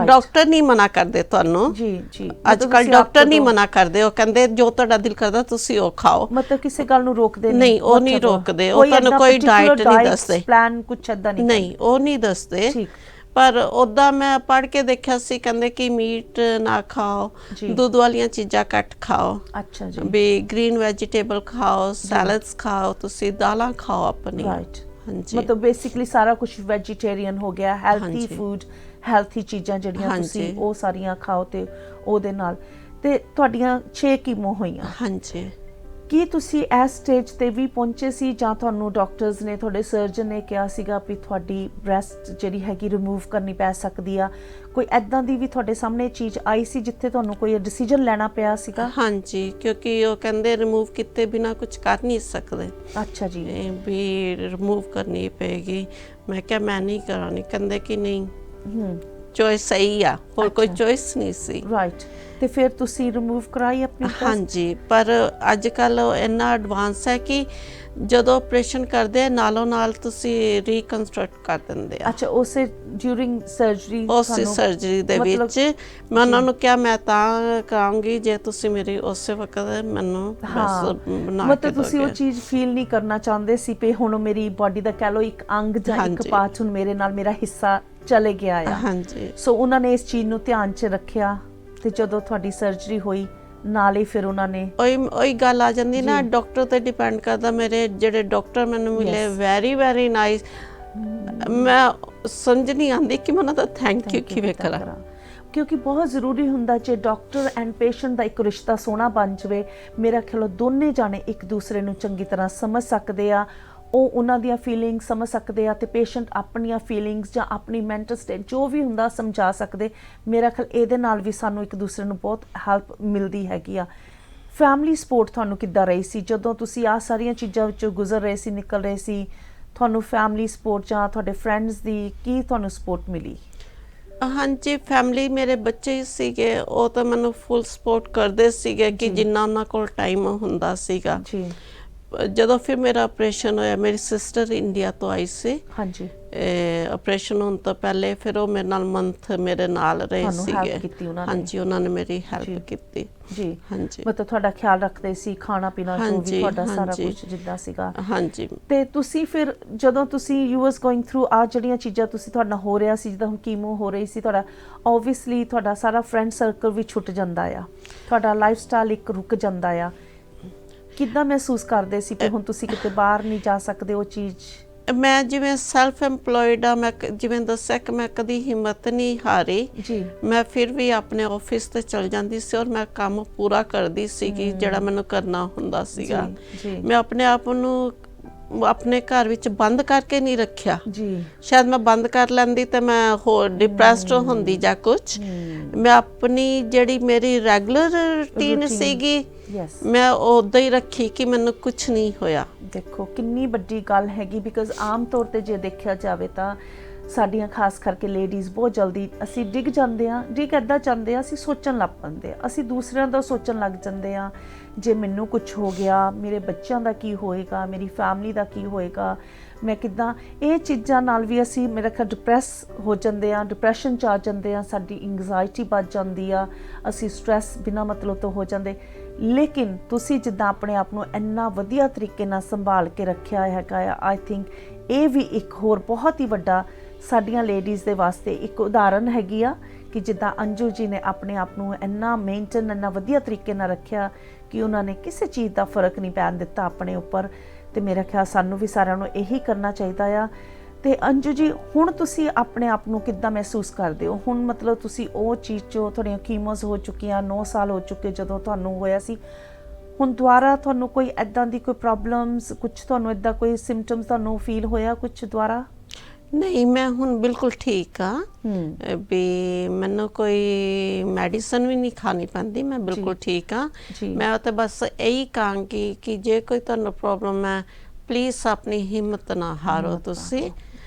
ਡਾਕਟਰ ਨਹੀਂ ਮਨਾ ਕਰਦੇ ਤੁਹਾਨੂੰ। ਜੀ ਜੀ, ਅੱਜ ਕੱਲ ਡਾਕਟਰ ਨਹੀਂ ਮਨਾ ਕਰਦੇ, ਉਹ ਕਹਿੰਦੇ ਜੋ ਤੁਹਾਡਾ ਦਿਲ ਕਰਦਾ ਤੁਸੀਂ ਉਹ ਖਾਓ। ਮਤਲਬ ਕਿਸੇ ਗੱਲ ਨੂੰ ਰੋਕਦੇ ਨਹੀਂ, ਉਹ ਨਹੀਂ ਰੋਕਦੇ, ਉਹ ਤੁਹਾਨੂੰ ਕੋਈ ਡਾਈਟ ਨਹੀਂ ਦੱਸਦੇ, ਪਲਾਨ ਕੁਛ ਏਦਾਂ ਨਹੀਂ, ਉਹ ਨਹੀਂ ਦੱਸਦੇ। ਪਰ ਉੱਦਾਂ ਮੈਂ ਪੜ੍ਹ ਕੇ ਦੇਖਿਆ ਸੀ, ਕਹਿੰਦੇ ਕਿ ਮੀਟ ਨਾ ਖਾਓ, ਦੁੱਧ ਵਾਲੀਆਂ ਚੀਜ਼ਾਂ ਘੱਟ ਖਾਓ। ਅੱਛਾ ਜੀ। ਵੀ ਗ੍ਰੀਨ ਵੈਜੀਟੇਬਲ ਖਾਓ, ਸੈਲਡਸ ਖਾਓ, ਤੁਸੀਂ ਦਾਲਾਂ ਖਾਓ ਆਪਣੀ। ਹਾਂਜੀ, ਮਤਲਬ ਬੇਸਿਕਲੀ ਸਾਰਾ ਕੁਝ ਵੈਜੀਟੇਰੀਅਨ ਹੋ ਗਿਆ, ਹੈਲਥੀ ਫੂਡ, ਹੈਲਥੀ ਚੀਜ਼ਾਂ ਜਿਹੜੀਆਂ ਤੁਸੀਂ ਉਹ ਸਾਰੀਆਂ ਖਾਓ ਤੇ ਉਹਦੇ ਨਾਲ। ਤੇ ਤੁਹਾਡੀਆਂ 6 ਕੀਮੋ ਹੋਈਆਂ। ਹਾਂਜੀ। ਕੀ ਤੁਸੀਂ ਇਸ ਸਟੇਜ ਤੇ ਵੀ ਪਹੁੰਚੇ ਸੀ ਜਾਂ ਤੁਹਾਨੂੰ ਡਾਕਟਰਸ ਨੇ, ਤੁਹਾਡੇ ਸਰਜਨ ਨੇ ਕਿਹਾ ਸੀਗਾ ਵੀ ਤੁਹਾਡੀ ਬ੍ਰੈਸਟ ਜਿਹੜੀ ਹੈਗੀ ਰਿਮੂਵ ਕਰਨੀ ਪੈ ਸਕਦੀ ਆ? ਕੋਈ ਐਦਾਂ ਦੀ ਵੀ ਤੁਹਾਡੇ ਸਾਹਮਣੇ ਚੀਜ਼ ਆਈ ਸੀ ਜਿੱਥੇ ਤੁਹਾਨੂੰ ਕੋਈ ਡਿਸੀਜਨ ਲੈਣਾ ਪਿਆ ਸੀਗਾ? ਹਾਂਜੀ, ਕਿਉਂਕਿ ਉਹ ਕਹਿੰਦੇ ਰਿਮੂਵ ਕੀਤੇ ਬਿਨਾ ਕੁਝ ਕਰ ਨਹੀਂ ਸਕਦੇ। ਅੱਛਾ ਜੀ। ਵੀ ਰਿਮੂਵ ਕਰਨੀ ਪਏਗੀ। ਮੈਂ ਕਿਹਾ ਮੈਂ ਨਹੀਂ ਕਰਾਉਣੀ। ਕਹਿੰਦੇ ਕਿ ਨਹੀਂ, ਚੋਇਸ ਸਹੀ ਆ, ਹੋਰ ਕੋਈ ਚੋਇਸ ਨਹੀਂ ਸੀ। ਰਾਈਟ। ਤੇ ਫਿਰ ਤੁਸੀਂ ਰਿਮੂਵ ਕਰਾਈ ਆਪਣੀ? ਹਾਂਜੀ, ਪਰ ਅੱਜ ਕੱਲ ਇੰਨਾ ਐਡਵਾਂਸ ਹੈ ਕਿ ਜਦੋਂ ਆਪਰੇਸ਼ਨ ਕਰਦੇ ਨਾਲੋਂ ਨਾਲ ਤੁਸੀਂ ਰੀਕਨਸਟਰਕਟ ਕਰ ਦਿੰਦੇ ਆ। ਅੱਛਾ, ਉਸੇ ਡਿਊਰਿੰਗ ਸਰਜਰੀ? ਉਸੇ ਸਰਜਰੀ ਦੇ ਵਿੱਚ ਮੈਂ ਉਹਨਾਂ ਨੂੰ ਕਿਹਾ ਮੈਂ ਤਾਂ ਕਰਾਂਗੀ ਜੇ ਤੁਸੀਂ ਮੇਰੀ ਉਸੇ ਵਕਤ ਮੈਨੂੰ ਬਣਾ ਕੇ ਮਤਲਬ ਤੁਸੀਂ ਉਹ ਚੀਜ਼ ਫੀਲ ਨਹੀਂ ਕਰਨਾ ਚਾਹੁੰਦੇ ਸੀ ਕਿ ਹੁਣ ਮੇਰੀ ਬਾਡੀ ਦਾ ਕਹਿ ਲਓ ਇੱਕ ਅੰਗ ਜਾਂ ਇੱਕ ਪਾਰਟ ਹੁਣ ਮੇਰੇ ਨਾਲ ਮੇਰਾ ਹਿੱਸਾ ਚਲੇ ਗਿਆ ਆ। ਹਾਂਜੀ। ਸੋ ਉਹਨਾਂ ਨੇ ਇਸ ਚੀਜ਼ ਨੂੰ ਧਿਆਨ 'ਚ ਰੱਖਿਆ ਤੇ ਜਦੋਂ ਤੁਹਾਡੀ ਸਰਜਰੀ ਹੋਈ ਨਾਲ ਹੀ ਫਿਰ ਉਹਨਾਂ ਨੇ ਉਹੀ ਗੱਲ ਆ ਜਾਂਦੀ ਨਾ, ਡਾਕਟਰ ਤੇ ਡਿਪੈਂਡ ਕਰਦਾ। ਮੇਰੇ ਜਿਹੜੇ ਡਾਕਟਰ ਮੈਨੂੰ ਮਿਲੇ ਵੈਰੀ ਵੈਰੀ ਨਾਈਸ, ਮੈਂ ਸਮਝ ਨਹੀਂ ਆਉਂਦੀ ਕਿ ਮੈਂ ਉਹਨਾਂ ਦਾ ਥੈਂਕ ਯੂ ਕਿਵੇਂ ਕਰਾਂ। ਕਿਉਂਕਿ ਬਹੁਤ ਜ਼ਰੂਰੀ ਹੁੰਦਾ ਜੇ ਡਾਕਟਰ ਐਂਡ ਪੇਸ਼ੈਂਟ ਦਾ ਇੱਕ ਰਿਸ਼ਤਾ ਸੋਹਣਾ ਬਣ ਜਾਵੇ। ਮੇਰਾ ਖਿਆਲ ਦੋਨੇ ਜਾਣੇ ਇੱਕ ਦੂਸਰੇ ਨੂੰ ਚੰਗੀ ਤਰ੍ਹਾਂ ਸਮਝ ਸਕਦੇ ਆ, ਉਹ ਉਹਨਾਂ ਦੀਆਂ ਫੀਲਿੰਗਸ ਸਮਝ ਸਕਦੇ ਆ ਤੇ ਪੇਸ਼ੈਂਟ ਆਪਣੀਆਂ ਫੀਲਿੰਗਸ ਜਾਂ ਆਪਣੀ ਮੈਂਟਲ ਸਟੇਟ ਜੋ ਵੀ ਹੁੰਦਾ ਸਮਝਾ ਸਕਦੇ। ਮੇਰਾ ਖਿਆਲ ਇਹਦੇ ਨਾਲ ਵੀ ਸਾਨੂੰ ਇੱਕ ਦੂਸਰੇ ਨੂੰ ਬਹੁਤ ਹੈਲਪ ਮਿਲਦੀ ਹੈਗੀ ਆ। ਫੈਮਿਲੀ ਸਪੋਰਟ ਤੁਹਾਨੂੰ ਕਿੱਦਾਂ ਰਹੀ ਸੀ ਜਦੋਂ ਤੁਸੀਂ ਆਹ ਸਾਰੀਆਂ ਚੀਜ਼ਾਂ ਵਿੱਚੋਂ ਗੁਜ਼ਰ ਰਹੇ ਸੀ, ਨਿਕਲ ਰਹੇ ਸੀ? ਤੁਹਾਨੂੰ ਫੈਮਿਲੀ ਸਪੋਰਟ ਜਾਂ ਤੁਹਾਡੇ ਫਰੈਂਡਸ ਦੀ ਕੀ ਤੁਹਾਨੂੰ ਸਪੋਰਟ ਮਿਲੀ? ਹਾਂਜੀ, ਫੈਮਿਲੀ ਮੇਰੇ ਬੱਚੇ ਸੀਗੇ, ਉਹ ਤਾਂ ਮੈਨੂੰ ਫੁੱਲ ਸਪੋਰਟ ਕਰਦੇ ਸੀਗੇ ਕਿ ਜਿੰਨਾ ਉਹਨਾਂ ਕੋਲ ਟਾਈਮ ਹੁੰਦਾ ਸੀਗਾ। ਜੀ। ਜਦੋਂ ਫਿਰ ਮੇਰਾ ਆਪਰੇਸ਼ਨ ਹੋਇਆ, ਮੇਰੀ ਸਿਸਟਰ ਇੰਡੀਆ ਤੋਂ ਆਈ ਸੀ। ਹਾਂਜੀ। ਆਪਰੇਸ਼ਨ ਹੋਣ ਤੋਂ ਪਹਿਲੇ ਫਿਰ ਉਹ ਮੇਰੇ ਨਾਲ ਮੰਥ ਮੇਰੇ ਨਾਲ ਰਹੇ ਸੀਗੇ। ਹਾਂਜੀ, ਉਹਨਾਂ ਨੇ ਮੇਰੀ ਹੈਲਪ ਕੀਤੀ। ਜੀ। ਹਾਂਜੀ, ਮਤਲਬ ਤੁਹਾਡਾ ਖਿਆਲ ਰੱਖਦੇ ਸੀ, ਖਾਣਾ ਪੀਣਾ ਜੋ ਵੀ ਤੁਹਾਡਾ ਸਾਰਾ ਕੁਝ ਜਿੱਦਾਂ ਸੀਗਾ। ਹਾਂਜੀ। ਤੇ ਤੁਸੀਂ ਫਿਰ ਜਦੋਂ ਤੁਸੀਂ ਯੂ ਵਾਸ ਗੋਇੰਗ ਥਰੂ ਆ ਜਿਹੜੀਆਂ ਚੀਜ਼ਾਂ ਤੁਸੀਂ ਤੁਹਾਡੇ ਨਾਲ ਹੋ ਰਿਹਾ ਸੀ, ਜਿੱਦਾਂ ਹੁਣ ਕੀਮੋ ਹੋ ਰਹੀ ਸੀ, ਤੁਹਾਡਾ ਓਬਵੀਅਸਲੀ ਤੁਹਾਡਾ ਸਾਰਾ ਫਰੈਂਡ ਸਰਕਲ ਵੀ ਛੁੱਟ ਜਾਂਦਾ ਆ, ਤੁਹਾਡਾ ਲਾਈਫ ਸਟਾਈਲ ਇੱਕ ਰੁਕ ਜਾਂਦਾ ਆ। ਕਿੱਦਾਂ ਮਹਿਸੂਸ ਕਰਦੇ ਸੀ ਕਿ ਹੁਣ ਤੁਸੀਂ ਕਿਤੇ ਬਾਹਰ ਨਹੀਂ ਜਾ ਸਕਦੇ? ਉਹ ਚੀਜ਼ ਮੈਂ ਜਿਵੇਂ ਸੈਲਫ ਐਮਪਲੋਇਡ ਆ, ਮੈਂ ਜਿਵੇਂ ਦੱਸਿਆ ਕਿ ਮੈਂ ਕਦੀ ਹਿੰਮਤ ਨਹੀਂ ਹਾਰੀ ਜੀ। ਮੈਂ ਫਿਰ ਵੀ ਆਪਣੇ ਆਫਿਸ ਤੇ ਚਲ ਜਾਂਦੀ ਸੀ ਔਰ ਮੈਂ ਕੰਮ ਪੂਰਾ ਕਰਦੀ ਸੀਗੀ ਜਿਹੜਾ ਮੈਨੂੰ ਕਰਨਾ ਹੁੰਦਾ ਸੀਗਾ। ਮੈਂ ਆਪਣੇ ਆਪ ਨੂੰ ਆਪਣੇ ਘਰ ਵਿੱਚ ਬੰਦ ਕਰਕੇ ਨਹੀਂ ਰੱਖਿਆ ਜੀ। ਸ਼ਾਇਦ ਮੈਂ ਬੰਦ ਕਰ ਲੈਂਦੀ ਤੇ ਮੈਂ ਹੋਰ ਡਿਪਰੈਸਡ ਹੁੰਦੀ ਜਾਂ ਕੁਝ। ਮੈਂ ਆਪਣੀ ਜਿਹੜੀ ਮੇਰੀ ਰੈਗੂਲਰ ਰੂਟੀਨ ਸੀਗੀ ਮੈਂ ਉਦਾਂ ਹੀ ਰੱਖੀ ਕਿ ਮੈਨੂੰ ਕੁਝ ਨਹੀਂ ਹੋਇਆ। ਦੇਖੋ ਕਿੰਨੀ ਵੱਡੀ ਗੱਲ ਹੈਗੀ, ਬਿਕਾਜ਼ ਆਮ ਤੌਰ ਤੇ ਜੇ ਦੇਖਿਆ ਜਾਵੇ ਤਾਂ ਸਾਡੀਆਂ ਖਾਸ ਕਰਕੇ ਲੇਡੀਜ਼ ਬਹੁਤ ਜਲਦੀ ਅਸੀਂ ਡਿੱਗ ਜਾਂਦੇ ਆ। ਡਿੱਗ ਇੱਦਾਂ ਜਾਂਦੇ ਆ, ਅਸੀਂ ਸੋਚਣ ਲੱਗ ਪੈਂਦੇ ਆ, ਅਸੀਂ ਦੂਸਰਿਆਂ ਦਾ ਸੋਚਣ ਲੱਗ ਜਾਂਦੇ ਆ। ਜੇ ਮੈਨੂੰ ਕੁਝ ਹੋ ਗਿਆ, ਮੇਰੇ ਬੱਚਿਆਂ ਦਾ ਕੀ ਹੋਏਗਾ, ਮੇਰੀ ਫੈਮਿਲੀ ਦਾ ਕੀ ਹੋਏਗਾ, ਮੈਂ ਕਿੱਦਾਂ, ਇਹ ਚੀਜ਼ਾਂ ਨਾਲ ਵੀ ਅਸੀਂ ਮੇਰਾ ਖਿਆਲ ਡਿਪਰੈਸ ਹੋ ਜਾਂਦੇ ਆ, ਡਿਪਰੈਸ਼ਨ 'ਚ ਆ ਜਾਂਦੇ ਆ, ਸਾਡੀ ਐਂਗਜ਼ਾਇਟੀ ਵੱਧ ਜਾਂਦੀ ਆ, ਅਸੀਂ ਸਟ੍ਰੈਸ ਬਿਨਾਂ ਮਤਲਬ ਤੋਂ ਹੋ ਜਾਂਦੇ। ਲੇਕਿਨ ਤੁਸੀਂ ਜਿੱਦਾਂ ਆਪਣੇ ਆਪ ਨੂੰ ਇੰਨਾ ਵਧੀਆ ਤਰੀਕੇ ਨਾਲ ਸੰਭਾਲ ਕੇ ਰੱਖਿਆ ਹੈਗਾ ਆ, ਆਈ ਥਿੰਕ ਇਹ ਵੀ ਇੱਕ ਹੋਰ ਬਹੁਤ ਹੀ ਵੱਡਾ ਸਾਡੀਆਂ ਲੇਡੀਜ਼ ਦੇ ਵਾਸਤੇ ਇੱਕ ਉਦਾਹਰਨ ਹੈਗੀ ਆ ਕਿ ਜਿੱਦਾਂ ਅੰਜੂ ਜੀ ਨੇ ਆਪਣੇ ਆਪ ਨੂੰ ਇੰਨਾ ਮੇਨਟੇਨ, ਇੰਨਾ ਵਧੀਆ ਤਰੀਕੇ ਨਾਲ ਰੱਖਿਆ ਕਿ ਉਹਨਾਂ ਨੇ ਕਿਸੇ ਚੀਜ਼ ਦਾ ਫਰਕ ਨਹੀਂ ਪੈਣ ਦਿੱਤਾ ਆਪਣੇ ਉੱਪਰ। ਤੇ ਮੇਰਾ ਖਿਆਲ ਸਾਨੂੰ ਵੀ ਸਾਰਿਆਂ ਨੂੰ ਇਹੀ ਕਰਨਾ ਚਾਹੀਦਾ ਆ। ਤੇ ਅੰਜੂ ਜੀ, ਹੁਣ ਤੁਸੀਂ ਆਪਣੇ ਆਪ ਨੂੰ ਕਿੱਦਾਂ ਮਹਿਸੂਸ ਕਰਦੇ ਹੋ? ਹੁਣ ਮਤਲਬ ਤੁਸੀਂ ਉਹ ਚੀਜ਼ 'ਚੋਂ, ਤੁਹਾਡੀਆਂ ਕੀਮੋਸ ਹੋ ਚੁੱਕੀਆਂ, 9 ਸਾਲ ਹੋ ਚੁੱਕੇ ਜਦੋਂ ਤੁਹਾਨੂੰ ਹੋਇਆ ਸੀ, ਹੁਣ ਦੁਬਾਰਾ ਤੁਹਾਨੂੰ ਕੋਈ ਐਦਾਂ ਦੀ ਕੋਈ ਪ੍ਰੋਬਲਮਸ, ਕੁਛ ਤੁਹਾਨੂੰ ਐਦਾਂ ਕੋਈ ਸਿੰਪਟਮਸ ਤੁਹਾਨੂੰ ਫੀਲ ਹੋਇਆ ਕੁਛ ਦੁਬਾਰਾ? ਨਹੀਂ, ਮੈਂ ਹੁਣ ਬਿਲਕੁਲ ਠੀਕ ਆ। ਵੀ ਮੈਨੂੰ ਕੋਈ ਮੈਡੀਸਨ ਵੀ ਨਹੀਂ ਖਾਣੀ ਪੈਂਦੀ, ਮੈਂ ਬਿਲਕੁਲ ਠੀਕ ਆ। ਮੈਂ ਤਾਂ ਬਸ ਇਹੀ ਕਹਾਂਗੀ ਕਿ ਜੇ ਕੋਈ ਤੁਹਾਨੂੰ ਪ੍ਰੋਬਲਮ ਹੈ, ਪਲੀਜ਼ ਆਪਣੀ ਹਿੰਮਤ ਨਾ ਹਾਰੋ ਤੁਸੀਂ,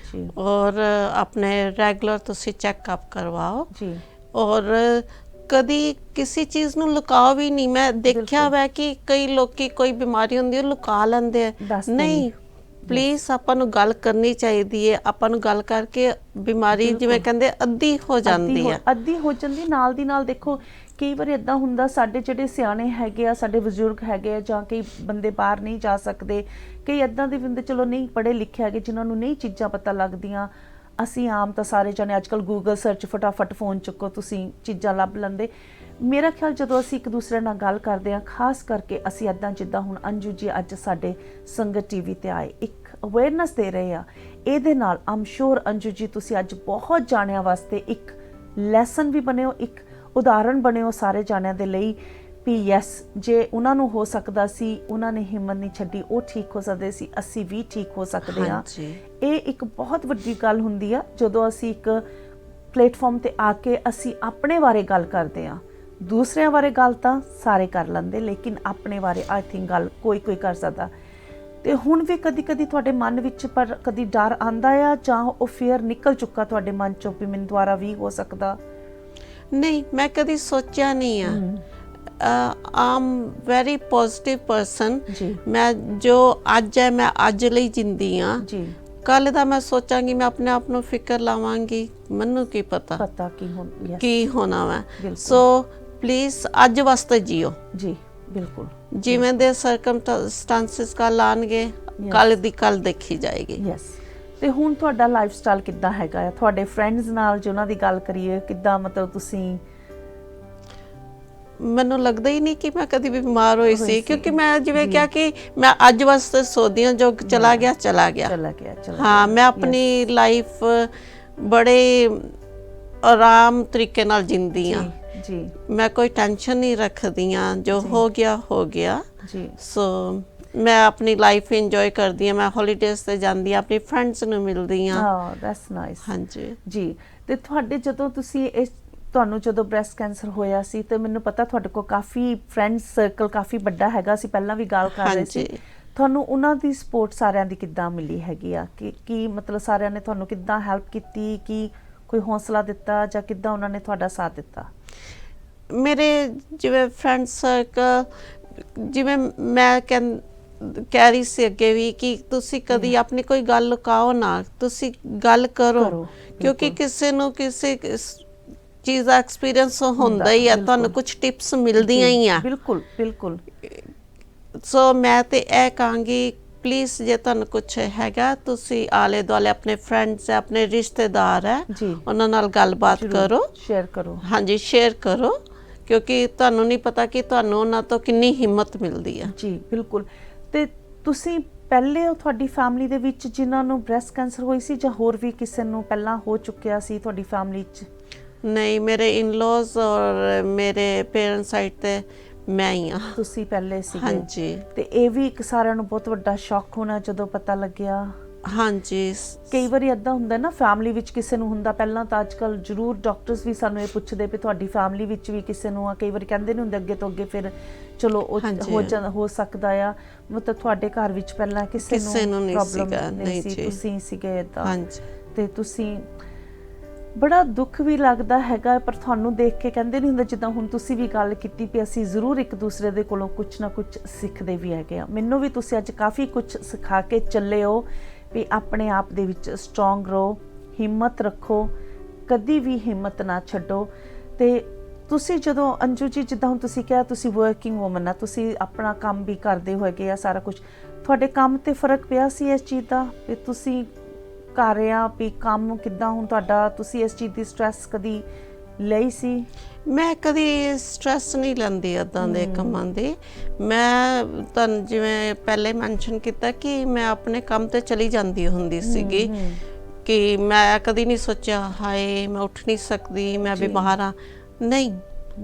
ਔਰ ਆਪਣੇ ਰੈਗੂਲਰ ਤੁਸੀਂ ਚੈੱਕਅਪ ਕਰਵਾਓ। ਔਰ ਕਦੀ ਕਿਸੇ ਚੀਜ਼ ਨੂੰ ਲੁਕਾਓ ਵੀ ਨਹੀਂ। ਮੈਂ ਦੇਖਿਆ ਵਾ ਕਿ ਕਈ ਲੋਕੀ ਕੋਈ ਬਿਮਾਰੀ ਹੁੰਦੀ ਉਹ ਲੁਕਾ ਲੈਂਦੇ ਆ। ਨਹੀਂ, ਪਲੀਜ਼ ਆਪਾਂ ਨੂੰ ਗੱਲ ਕਰਨੀ ਚਾਹੀਦੀ ਹੈ। ਆਪਾਂ ਨੂੰ ਗੱਲ ਕਰਕੇ ਬਿਮਾਰੀ ਜਿਵੇਂ ਕਹਿੰਦੇ ਅੱਧੀ ਹੋ ਜਾਂਦੀ ਹੈ, ਅੱਧੀ ਹੋ ਜਾਂਦੀ। ਨਾਲ ਦੀ ਨਾਲ ਦੇਖੋ, ਕਈ ਵਾਰ ਇੱਦਾਂ ਹੁੰਦਾ, ਸਾਡੇ ਜਿਹੜੇ ਸਿਆਣੇ ਹੈਗੇ ਆ, ਸਾਡੇ ਬਜ਼ੁਰਗ ਹੈਗੇ ਆ, ਜਾਂ ਕਈ ਬੰਦੇ ਬਾਹਰ ਨਹੀਂ ਜਾ ਸਕਦੇ, ਕਈ ਇੱਦਾਂ ਦੇ ਬੰਦੇ ਚਲੋ ਨਹੀਂ ਪੜ੍ਹੇ ਲਿਖੇ ਹੈਗੇ, ਜਿਨ੍ਹਾਂ ਨੂੰ ਨਹੀਂ ਚੀਜ਼ਾਂ ਪਤਾ ਲੱਗਦੀਆਂ। ਅਸੀਂ ਆਮ ਤਾਂ ਸਾਰੇ ਜਣੇ ਅੱਜ ਕੱਲ੍ਹ ਗੂਗਲ ਸਰਚ, ਫਟਾਫਟ ਫੋਨ ਚੁੱਕੋ, ਤੁਸੀਂ ਚੀਜ਼ਾਂ ਲੱਭ ਲੈਂਦੇ। ਮੇਰਾ ਖਿਆਲ ਜਦੋਂ ਅਸੀਂ ਇੱਕ ਦੂਸਰੇ ਨਾਲ ਗੱਲ ਕਰਦੇ ਹਾਂ, ਖਾਸ ਕਰਕੇ ਅਸੀਂ ਇੱਦਾਂ ਜਿੱਦਾਂ ਹੁਣ ਅੰਜੂ ਜੀ ਅੱਜ ਸਾਡੇ ਸੰਗਤ ਟੀਵੀ ਤੇ ਆਏ, ਇੱਕ ਅਵੇਅਰਨੈਸ ਦੇ ਰਹੇ ਆ, ਇਹਦੇ ਨਾਲ ਆਮ ਸ਼ੋਰ ਅੰਜੂ ਜੀ ਤੁਸੀਂ ਅੱਜ ਬਹੁਤ ਜਾਣਿਆਂ ਵਾਸਤੇ ਇੱਕ ਲੈਸਨ ਵੀ ਬਣਿਓ, ਇੱਕ ਉਦਾਹਰਨ ਬਣਿਓ ਸਾਰੇ ਜਾਣਿਆਂ ਦੇ ਲਈ ਵੀ ਯੈਸ, ਜੇ ਉਹਨਾਂ ਨੂੰ ਹੋ ਸਕਦਾ ਸੀ, ਉਹਨਾਂ ਨੇ ਹਿੰਮਤ ਨਹੀਂ ਛੱਡੀ, ਉਹ ਠੀਕ ਹੋ ਸਕਦੇ ਸੀ, ਅਸੀਂ ਵੀ ਠੀਕ ਹੋ ਸਕਦੇ ਹਾਂ। ਇਹ ਇੱਕ ਬਹੁਤ ਵੱਡੀ ਗੱਲ ਹੁੰਦੀ ਆ ਜਦੋਂ ਅਸੀਂ ਇੱਕ ਪਲੇਟਫਾਰਮ ਤੇ ਆ ਕੇ ਅਸੀਂ ਆਪਣੇ ਬਾਰੇ ਗੱਲ ਕਰਦੇ ਹਾਂ। ਦੂਸਰਿਆਂ ਬਾਰੇ ਗੱਲ ਤਾਂ ਸਾਰੇ ਕਰ ਲੈਂਦੇ, ਲੇਕਿਨ ਆਪਣੇ ਬਾਰੇ ਆਈ ਥਿੰਕ ਗੱਲ ਕੋਈ ਕਰ ਸਕਦਾ। ਤੇ ਹੁਣ ਵੀ ਕਦੀ ਕਦੀ ਤੁਹਾਡੇ ਮਨ ਵਿੱਚ ਪਰ ਕਦੀ ਡਰ ਆਂਦਾ ਆ, ਜਾਂ ਉਹ ਫੀਅਰ ਨਿਕਲ ਚੁੱਕਾ ਤੁਹਾਡੇ ਮਨ ਚੋਂ ਵੀ ਮੈਨੂੰ ਦੁਬਾਰਾ ਵੀ ਹੋ ਸਕਦਾ? ਨਹੀਂ, ਮੈਂ ਕਦੀ ਸੋਚਿਆ ਨਹੀਂ ਆ। ਆਮ ਵੈਰੀ ਪੋਜ਼ਿਟਿਵ ਪਰਸਨ। ਮੈਂ ਜੋ ਅੱਜ ਹੈ, ਮੈਂ ਅੱਜ ਲਈ ਜਿੰਦੀ ਹਾਂ। ਕੱਲ ਦਾ ਮੈਂ ਸੋਚਾਂਗੀ, ਮੈਂ ਆਪਣੇ ਆਪ ਨੂੰ ਫਿਕਰ ਲਾਵਾਂਗੀ, ਮੈਨੂੰ ਕੀ ਪਤਾ ਕੀ ਹੋਣਾ ਵਾ। ਸੋ ਪਲੀਜ਼ ਅੱਜ ਵਾਸਤੇ ਜੀਓ। ਜੀ ਬਿਲਕੁਲ, ਜਿਵੇਂ ਦੇ ਸਰਕਮਸਟੈਂਸਿਸ ਕੱਲ ਆਣਗੇ, ਕੱਲ ਦੀ ਕੱਲ ਦੇਖੀ ਜਾਏਗੀ। ਯੈਸ। ਤੇ ਹੁਣ ਤੁਹਾਡਾ ਲਾਈਫ ਸਟਾਈਲ ਕਿੱਦਾਂ ਹੈਗਾ ਆ? ਤੁਹਾਡੇ ਫਰੈਂਡਸ ਨਾਲ ਜੇ ਉਹਨਾਂ ਦੀ ਗੱਲ ਕਰੀਏ, ਕਿੱਦਾਂ ਮਤਲਬ ਤੁਸੀਂ? ਮੈਨੂੰ ਲੱਗਦਾ ਹੀ ਨਹੀਂ ਕਿ ਮੈਂ ਕਦੀ ਵੀ ਬਿਮਾਰ ਹੋਈ ਸੀ, ਕਿਉਂਕਿ ਮੈਂ ਜਿਵੇਂ ਕਿਹਾ ਕਿ ਮੈਂ ਅੱਜ ਵਾਸਤੇ ਸੋਚਦੀ ਹਾਂ, ਜੋ ਚਲਾ ਗਿਆ ਚਲਾ ਗਿਆ। ਹਾਂ, ਮੈਂ ਆਪਣੀ ਲਾਈਫ ਬੜੇ ਆਰਾਮ ਤਰੀਕੇ ਨਾਲ ਜਿੰਦੀ ਹਾਂ। ਮੈਂ ਕੋਈ ਟੈਨਸ਼ਨ ਨਹੀਂ ਰੱਖਦੀ ਹਾਂ, ਜੋ ਹੋ ਗਿਆ। ਸੋ ਮੈਂ ਆਪਣੀ ਲਾਈਫ ਇੰਜੋਏ ਕਰਦੀ ਹਾਂ। ਮੈਂ ਹੌਲੀਡੇਜ਼ ਤੇ ਜਾਂਦੀ ਹਾਂ, ਆਪਣੀ ਫਰੈਂਡਸ ਨੂੰ ਮਿਲਦੀ ਹਾਂ। That's nice. ਹਾਂਜੀ ਜੀ। ਤੇ ਤੁਹਾਡੇ ਜਦੋਂ ਤੁਸੀਂ ਤੁਹਾਨੂੰ ਜਦੋਂ ਬ੍ਰੈਸਟ ਕੈਂਸਰ ਹੋਇਆ ਸੀ, ਤੇ ਮੈਨੂੰ ਪਤਾ ਤੁਹਾਡੇ ਕੋਲ ਕਾਫੀ ਫਰੈਂਡ ਸਰਕਲ ਕਾਫੀ ਵੱਡਾ ਹੈਗਾ ਸੀ, ਪਹਿਲਾਂ ਵੀ ਗੱਲ ਕਰ ਰਹੇ ਸੀ। ਤੁਹਾਨੂੰ ਉਹਨਾਂ ਦੀ ਸਪੋਰਟ ਸਾਰਿਆਂ ਦੀ ਕਿੱਦਾਂ ਮਿਲੀ ਹੈਗੀ ਆ? ਕੀ ਮਤਲਬ ਸਾਰਿਆਂ ਨੇ ਤੁਹਾਨੂੰ ਕਿੱਦਾਂ ਹੈਲਪ ਕੀਤੀ? ਕੀ ਕੋਈ ਹੌਸਲਾ ਦਿੱਤਾ, ਜਾਂ ਕਿੱਦਾਂ ਉਹਨਾਂ ਨੇ ਤੁਹਾਡਾ ਸਾਥ ਦਿੱਤਾ? ਮੇਰੇ ਜਿਵੇਂ ਫਰੈਂਡ ਸਰਕਲ, ਜਿਵੇਂ ਮੈਂ ਕਹਿ ਰਹੀ ਸੀ ਅੱਗੇ ਵੀ ਕਿ ਤੁਸੀਂ ਕਦੀ ਆਪਣੀ ਕੋਈ ਗੱਲ ਲੁਕਾਓ ਨਾ, ਤੁਸੀਂ ਗੱਲ ਕਰੋ। ਕਿਉਂਕਿ ਕਿਸੇ ਨੂੰ ਕਿਸੇ ਚੀਜ਼ ਦਾ ਐਕਸਪੀਰੀਅੰਸ ਹੁੰਦਾ ਹੀ ਹੈ, ਤੁਹਾਨੂੰ ਕੁਝ ਟਿਪਸ ਮਿਲਦੀਆਂ ਹੀ ਆ। ਬਿਲਕੁਲ। ਸੋ ਮੈਂ ਤੇ ਇਹ ਕਹਾਂਗੀ, ਪਲੀਜ਼ ਜੇ ਤੁਹਾਨੂੰ ਕੁਝ ਹੈਗਾ, ਤੁਸੀਂ ਆਲੇ ਦੁਆਲੇ ਆਪਣੇ ਫਰੈਂਡਸ, ਆਪਣੇ ਰਿਸ਼ਤੇਦਾਰ ਹੈ, ਉਹਨਾਂ ਨਾਲ ਗੱਲਬਾਤ ਕਰੋ, ਸ਼ੇਅਰ ਕਰੋ। ਹਾਂਜੀ, ਸ਼ੇਅਰ ਕਰੋ, ਕਿਉਂਕਿ ਤੁਹਾਨੂੰ ਨਹੀਂ ਪਤਾ ਕਿ ਤੁਹਾਨੂੰ ਉਹਨਾਂ ਤੋਂ ਕਿੰਨੀ ਹਿੰਮਤ ਮਿਲਦੀ ਹੈ। ਜੀ ਬਿਲਕੁਲ। ਤੇ ਤੁਸੀਂ ਪਹਿਲੇ ਤੁਹਾਡੀ ਫੈਮਿਲੀ ਦੇ ਵਿੱਚ ਜਿਨ੍ਹਾਂ ਨੂੰ ਬ੍ਰੈਸਟ ਕੈਂਸਰ ਹੋਈ ਸੀ, ਜਾਂ ਹੋਰ ਵੀ ਕਿਸੇ ਨੂੰ ਪਹਿਲਾਂ ਹੋ ਚੁੱਕਿਆ ਸੀ ਤੁਹਾਡੀ ਫੈਮਿਲੀ 'ਚ? ਨਹੀਂ, ਮੇਰੇ ਇਨ-ਲॉज ਔਰ ਮੇਰੇ ਪੇਰੈਂਟਸ ਸਾਈਡ ਤੇ ਮੈਂ ਹੀ ਹਾਂ। ਤੁਸੀਂ ਪਹਿਲੇ ਸੀਗੇ? ਹਾਂਜੀ। ਤੇ ਇਹ ਵੀ ਇੱਕ ਸਾਰਿਆਂ ਨੂੰ ਬਹੁਤ ਵੱਡਾ ਸ਼ੌਕ ਹੋਣਾ ਜਦੋਂ ਪਤਾ ਲੱਗਿਆ? ਹਾਂਜੀ। ਕਈ ਵਾਰੀ ਏਦਾਂ ਹੁੰਦਾ ਨਾ, ਫੈਮਿਲੀ ਵਿੱਚ ਕਿਸੇ ਨੂੰ ਹੁੰਦਾ, ਪਹਿਲਾਂ ਤਾਂ ਅੱਜ ਕੱਲ੍ਹ ਜ਼ਰੂਰ ਡਾਕਟਰਸ ਵੀ ਸਾਨੂੰ ਇਹ ਪੁੱਛਦੇ ਵੀ ਤੁਹਾਡੀ ਫੈਮਿਲੀ ਵਿੱਚ ਵੀ ਕਿਸੇ ਨੂੰ ਆ। ਕਈ ਵਾਰੀ ਕਹਿੰਦੇ ਨਹੀਂ ਹੁੰਦੇ ਅੱਗੇ ਤੋਂ ਅੱਗੇ, ਫਿਰ ਚਲੋ ਹੋ ਸਕਦਾ ਆ। ਮਤਲਬ ਤੁਹਾਡੇ ਘਰ ਵਿੱਚ ਪਹਿਲਾਂ ਕਿਸੇ ਨੂੰ ਪ੍ਰੋਬਲਮ ਨਹੀਂ ਸੀ, ਤੁਸੀਂ ਸੀਗੇ ਏਦਾਂ। ਤੇ ਤੁਸੀਂ, ਬੜਾ ਦੁੱਖ ਵੀ ਲੱਗਦਾ ਹੈਗਾ, ਪਰ ਤੁਹਾਨੂੰ ਦੇਖ ਕੇ ਕਹਿੰਦੇ ਨਹੀਂ ਹੁੰਦੇ, ਜਿੱਦਾਂ ਹੁਣ ਤੁਸੀਂ ਵੀ ਗੱਲ ਕੀਤੀ ਵੀ ਅਸੀਂ ਜ਼ਰੂਰ ਇੱਕ ਦੂਸਰੇ ਦੇ ਕੋਲੋਂ ਕੁਛ ਨਾ ਕੁਛ ਸਿੱਖਦੇ ਵੀ ਹੈਗੇ ਆ। ਮੈਨੂੰ ਵੀ ਤੁਸੀਂ ਅੱਜ ਕਾਫੀ ਕੁਛ ਸਿਖਾ ਕੇ ਚੱਲੇ ਹੋ ਵੀ ਆਪਣੇ ਆਪ ਦੇ ਵਿੱਚ ਸਟਰੋਂਗ ਰਹੋ, ਹਿੰਮਤ ਰੱਖੋ, ਕਦੀ ਵੀ ਹਿੰਮਤ ਨਾ ਛੱਡੋ। ਤੇ ਤੁਸੀਂ ਜਦੋਂ ਅੰਜੂ ਜੀ, ਜਿੱਦਾਂ ਹੁਣ ਤੁਸੀਂ ਕਿਹਾ ਤੁਸੀਂ ਵਰਕਿੰਗ ਵੂਮਨ ਆ, ਤੁਸੀਂ ਆਪਣਾ ਕੰਮ ਵੀ ਕਰਦੇ ਹੋਏਗੇ ਆ ਸਾਰਾ ਕੁਛ, ਤੁਹਾਡੇ ਕੰਮ ਤੇ ਫਰਕ ਪਿਆ ਸੀ ਇਸ ਚੀਜ਼ ਦਾ ਵੀ ਤੁਸੀਂ ਕਰ ਰਹੇ ਹਾਂ ਵੀ ਕੰਮ ਕਿੱਦਾਂ ਹੁਣ ਤੁਹਾਡਾ, ਤੁਸੀਂ ਇਸ ਚੀਜ਼ ਦੀ ਸਟ੍ਰੈਸ ਕਦੀ ਲਈ ਸੀ? ਮੈਂ ਕਦੀ ਸਟ੍ਰੈਸ ਨਹੀਂ ਲੈਂਦੀ ਇੱਦਾਂ ਦੇ ਕੰਮਾਂ ਦੀ। ਮੈਂ ਤੁਹਾਨੂੰ ਜਿਵੇਂ ਪਹਿਲੇ ਮੈਂਸ਼ਨ ਕੀਤਾ ਕਿ ਮੈਂ ਆਪਣੇ ਕੰਮ ਤੇ ਚਲੀ ਜਾਂਦੀ ਹੁੰਦੀ ਸੀਗੀ, ਕਿ ਮੈਂ ਕਦੀ ਨਹੀਂ ਸੋਚਿਆ ਹਾਏ ਮੈਂ ਉੱਠ ਨਹੀਂ ਸਕਦੀ, ਮੈਂ ਬਿਮਾਰ ਹਾਂ। ਨਹੀਂ,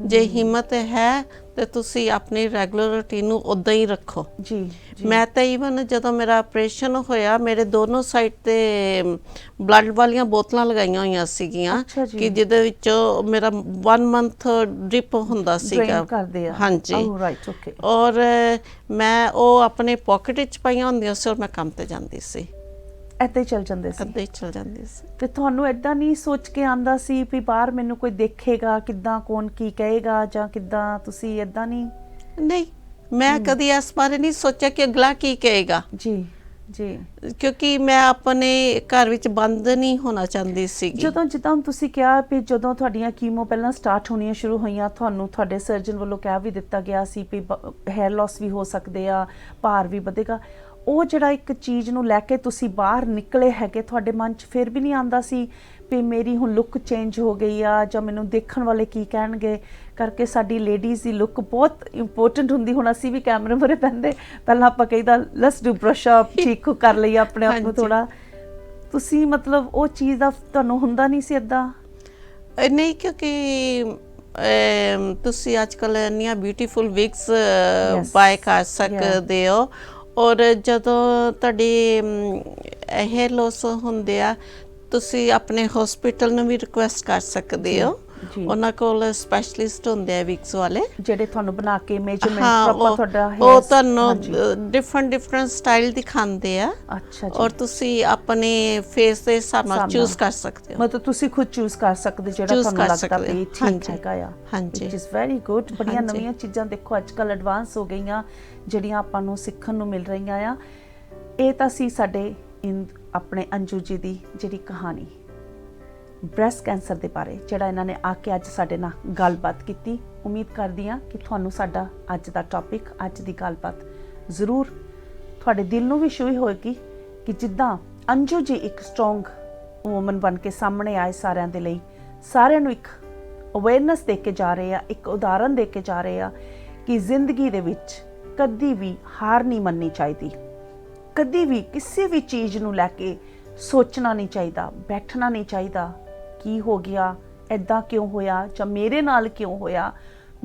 ਜੇ ਹਿੰਮਤ ਹੈ ਤੇ ਤੁਸੀਂ ਆਪਣੀ ਰੈਗੂਲਰ ਰੂਟੀਨ ਨੂੰ ਉਦਾਂ ਹੀ ਰੱਖੋ। ਜੀ ਮੈਂ ਤਾਂ ਈਵਨ ਜਦੋਂ ਮੇਰਾ ਆਪਰੇਸ਼ਨ ਹੋਇਆ, ਮੇਰੇ ਦੋਨੋਂ ਸਾਈਡ ਤੇ ਬਲੱਡ ਵਾਲੀਆਂ ਬੋਤਲਾਂ ਲਗਾਈਆਂ ਹੋਈਆਂ ਸੀਗੀਆਂ, ਕਿ ਜਿਹਦੇ ਵਿੱਚ ਮੇਰਾ 1 ਮੰਥ ਡ੍ਰਿਪ ਹੁੰਦਾ ਸੀਗਾ। ਹਾਂਜੀ, ਔਰ ਮੈਂ ਉਹ ਆਪਣੇ ਪਾਕਟ ਵਿੱਚ ਪਾਈਆਂ ਹੁੰਦੀਆਂ ਸੀ, ਔਰ ਮੈਂ ਕੰਮ ਤੇ ਜਾਂਦੀ ਸੀ। ਏਦਾਂ ਹੀ ਚੱਲ ਜਾਂਦੇ ਸੀ? ਏਦਾਂ ਹੀ ਚੱਲ ਜਾਂਦੀ ਸੀ। ਤੇ ਤੁਹਾਨੂੰ ਏਦਾਂ ਨਹੀਂ ਸੋਚ ਕੇ ਆਂਦਾ ਸੀ ਵੀ ਬਾਹਰ ਮੈਨੂੰ ਕੋਈ ਦੇਖੇਗਾ ਕਿੱਦਾਂ, ਕੌਣ ਕੀ ਕਹੇਗਾ ਜਾਂ ਕਿੱਦਾਂ? ਤੁਸੀਂ ਏਦਾਂ ਨਹੀਂ? ਨਹੀਂ, ਮੈਂ ਕਦੀ ਇਸ ਬਾਰੇ ਨਹੀਂ ਸੋਚਿਆ ਕਿ ਅਗਲਾ ਕੀ ਕਹੇਗਾ। ਜੀ ਜੀ, ਕਿਉਂਕਿ ਮੈਂ ਆਪਣੇ ਘਰ ਵਿੱਚ ਬੰਦ ਨਹੀਂ ਹੋਣਾ ਚਾਹੁੰਦੀ ਸੀਗੀ। ਜਿੱਦਾਂ ਤੁਸੀਂ ਕਿਹਾ ਵੀ ਜਦੋਂ ਤੁਹਾਡੀਆਂ ਕੀਮੋ ਪਹਿਲਾਂ ਸਟਾਰਟ ਹੋਣੀਆਂ ਸ਼ੁਰੂ ਹੋਈਆਂ, ਤੁਹਾਨੂੰ ਤੁਹਾਡੇ ਸਰਜਨ ਵੱਲੋਂ ਕਹਿ ਵੀ ਦਿੱਤਾ ਗਿਆ ਸੀ ਵੀ ਹੈਅਰ ਲਾਸ ਵੀ ਹੋ ਸਕਦੇ ਆ, ਭਾਰ ਵੀ ਵਧੇਗਾ। ਉਹ ਜਿਹੜਾ ਇੱਕ ਚੀਜ਼ ਨੂੰ ਲੈ ਕੇ ਤੁਸੀਂ ਬਾਹਰ ਨਿਕਲੇ ਹੈਗੇ, ਤੁਹਾਡੇ ਮਨ 'ਚ ਫਿਰ ਵੀ ਨਹੀਂ ਆਉਂਦਾ ਸੀ ਵੀ ਮੇਰੀ ਹੁਣ ਲੁੱਕ ਚੇਂਜ ਹੋ ਗਈ ਆ, ਜਾਂ ਮੈਨੂੰ ਦੇਖਣ ਵਾਲੇ ਕੀ ਕਹਿਣਗੇ ਕਰਕੇ? ਸਾਡੀ ਲੇਡੀਜ਼ ਦੀ ਲੁੱਕ ਬਹੁਤ ਇੰਪੋਰਟੈਂਟ ਹੁੰਦੀ। ਹੁਣ ਅਸੀਂ ਵੀ ਕੈਮਰੇ ਮੂਹਰੇ ਪੈਂਦੇ, ਪਹਿਲਾਂ ਆਪਾਂ ਕਹੀਦਾ ਲੈਟਸ ਡੂ ਬ੍ਰਸ਼ ਅਪ, ਠੀਕ ਕਰ ਲਈਏ ਆਪਣੇ ਆਪ ਨੂੰ ਥੋੜਾ। ਤੁਸੀਂ ਮਤਲਬ ਉਹ ਚੀਜ਼ ਦਾ ਤੁਹਾਨੂੰ ਹੁੰਦਾ ਨਹੀਂ ਸੀ ਏਦਾਂ? ਨਹੀਂ, ਕਿਉਂਕਿ ਤੁਸੀਂ ਅੱਜ ਕੱਲ੍ਹ ਇੰਨੀਆਂ ਬਿਊਟੀਫੁਲ ਵਿਗਸ ਬਾਏ ਕਰ ਸਕਦੇ ਹੋ, ਔਰ ਜਦੋਂ ਤੁਹਾਡੀ ਹੈਅਰ ਲਾਸ ਹੁੰਦੇ ਆ, ਤੁਸੀਂ ਆਪਣੇ ਹਸਪੀਟਲ ਨੂੰ ਵੀ ਰਿਕੁਐਸਟ ਕਰ ਸਕਦੇ ਹੋ। ਉਹਨਾਂ ਕੋਲ ਸਪੈਸ਼ਲਿਸਟ ਹੁੰਦੇ ਆ ਵਿਗਸ ਵਾਲੇ, ਜਿਹੜੇ ਤੁਹਾਨੂੰ ਬਣਾ ਕੇ ਮੇਜਰਮੈਂਟ ਪ੍ਰੋਪਰ ਤੁਹਾਡਾ ਉਹ ਤੁਹਾਨੂੰ ਡਿਫਰੈਂਟ ਸਟਾਈਲ ਦਿਖਾਉਂਦੇ ਆ। ਅੱਛਾ ਜੀ। ਔਰ ਤੁਸੀਂ ਆਪਣੇ ਫੇਸ ਦੇ ਹਿਸਾਬ ਨਾਲ ਚੂਜ਼ ਕਰ ਸਕਦੇ ਹੋ। ਮਤਲਬ ਤੁਸੀਂ ਖੁਦ ਚੂਜ਼ ਕਰ ਸਕਦੇ ਜਿਹੜਾ ਤੁਹਾਨੂੰ ਲੱਗਦਾ ਵੀ ਠੀਕ ਹੈਗਾ ਆ। ਹਾਂਜੀ, ਇਟ ਇਜ਼ ਵੈਰੀ ਗੁੱਡ। ਬੜੀਆਂ ਨਵੀਆਂ ਚੀਜ਼ਾਂ ਦੇਖੋ ਅੱਜ ਕੱਲ੍ਹ ਐਡਵਾਂਸ ਹੋ ਗਈਆਂ, ਜਿਹੜੀਆਂ ਆਪਾਂ ਨੂੰ ਸਿੱਖਣ ਨੂੰ ਮਿਲ ਰਹੀਆਂ ਆ। ਇਹ ਤਾਂ ਸੀ ਸਾਡੇ ਆਪਣੇ ਅੰਜੂ ਜੀ ਦੀ ਜਿਹੜੀ ਕਹਾਣੀ ਬ੍ਰੈਸਟ ਕੈਂਸਰ ਦੇ ਬਾਰੇ, ਜਿਹੜਾ ਇਹਨਾਂ ਨੇ ਆ ਕੇ ਅੱਜ ਸਾਡੇ ਨਾਲ ਗੱਲਬਾਤ ਕੀਤੀ। ਉਮੀਦ ਕਰਦੀ ਹਾਂ ਕਿ ਤੁਹਾਨੂੰ ਸਾਡਾ ਅੱਜ ਦਾ ਟੌਪਿਕ, ਅੱਜ ਦੀ ਗੱਲਬਾਤ ਜ਼ਰੂਰ ਤੁਹਾਡੇ ਦਿਲ ਨੂੰ ਵੀ ਛੂਹੀ ਹੋਏਗੀ, ਕਿ ਜਿੱਦਾਂ ਅੰਜੂ ਜੀ ਇੱਕ ਸਟਰੋਂਗ ਵੂਮਨ ਬਣ ਕੇ ਸਾਹਮਣੇ ਆਏ ਸਾਰਿਆਂ ਦੇ ਲਈ, ਸਾਰਿਆਂ ਨੂੰ ਇੱਕ ਅਵੇਅਰਨੈਸ ਦੇ ਕੇ ਜਾ ਰਹੇ ਆ, ਇੱਕ ਉਦਾਹਰਨ ਦੇ ਕੇ ਜਾ ਰਹੇ ਆ ਕਿ ਜ਼ਿੰਦਗੀ ਦੇ ਵਿੱਚ ਕਦੀ ਵੀ ਹਾਰ ਨਹੀਂ ਮੰਨਣੀ ਚਾਹੀਦੀ, ਕਦੀ ਵੀ ਕਿਸੇ ਵੀ ਚੀਜ਼ ਨੂੰ ਲੈ ਕੇ ਸੋਚਣਾ ਨਹੀਂ ਚਾਹੀਦਾ, ਬੈਠਣਾ ਨਹੀਂ ਚਾਹੀਦਾ ਕੀ ਹੋ ਗਿਆ, ਐਦਾਂ ਕਿਉਂ ਹੋਇਆ, ਜਾਂ ਮੇਰੇ ਨਾਲ ਕਿਉਂ ਹੋਇਆ,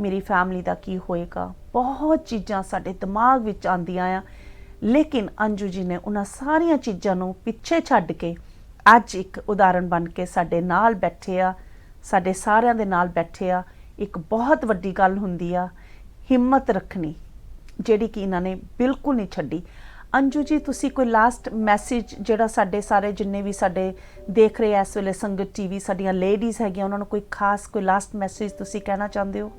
ਮੇਰੀ ਫੈਮਿਲੀ ਦਾ ਕੀ ਹੋਏਗਾ। ਬਹੁਤ ਚੀਜ਼ਾਂ ਸਾਡੇ ਦਿਮਾਗ ਵਿੱਚ ਆਉਂਦੀਆਂ ਆ, ਲੇਕਿਨ ਅੰਜੂ ਜੀ ਨੇ ਉਹਨਾਂ ਸਾਰੀਆਂ ਚੀਜ਼ਾਂ ਨੂੰ ਪਿੱਛੇ ਛੱਡ ਕੇ ਅੱਜ ਇੱਕ ਉਦਾਹਰਨ ਬਣ ਕੇ ਸਾਡੇ ਨਾਲ ਬੈਠੇ ਆ, ਸਾਡੇ ਸਾਰਿਆਂ ਦੇ ਨਾਲ ਬੈਠੇ ਆ। ਇੱਕ ਬਹੁਤ ਵੱਡੀ ਗੱਲ ਹੁੰਦੀ ਆ ਹਿੰਮਤ ਰੱਖਣੀ, ਜਿਹੜੀ ਕਿ ਇਹਨਾਂ ਨੇ ਬਿਲਕੁਲ ਨਹੀਂ ਛੱਡੀ। ਅੰਜੂ ਜੀ, ਤੁਸੀਂ ਕੋਈ ਲਾਸਟ ਮੈਸੇਜ ਜਿਹੜਾ ਸਾਡੇ ਸਾਰੇ ਜਿੰਨੇ ਵੀ ਸਾਡੇ ਦੇਖ ਰਹੇ ਇਸ ਵੇਲੇ ਸੰਗਤ ਟੀਵੀ, ਸਾਡੀਆਂ ਲੇਡੀਜ਼ ਹੈਗੀਆਂ, ਉਹਨਾਂ ਨੂੰ ਕੋਈ ਖਾਸ ਕੋਈ ਲਾਸਟ ਮੈਸੇਜ ਤੁਸੀਂ ਕਹਿਣਾ ਚਾਹੁੰਦੇ ਹੋ?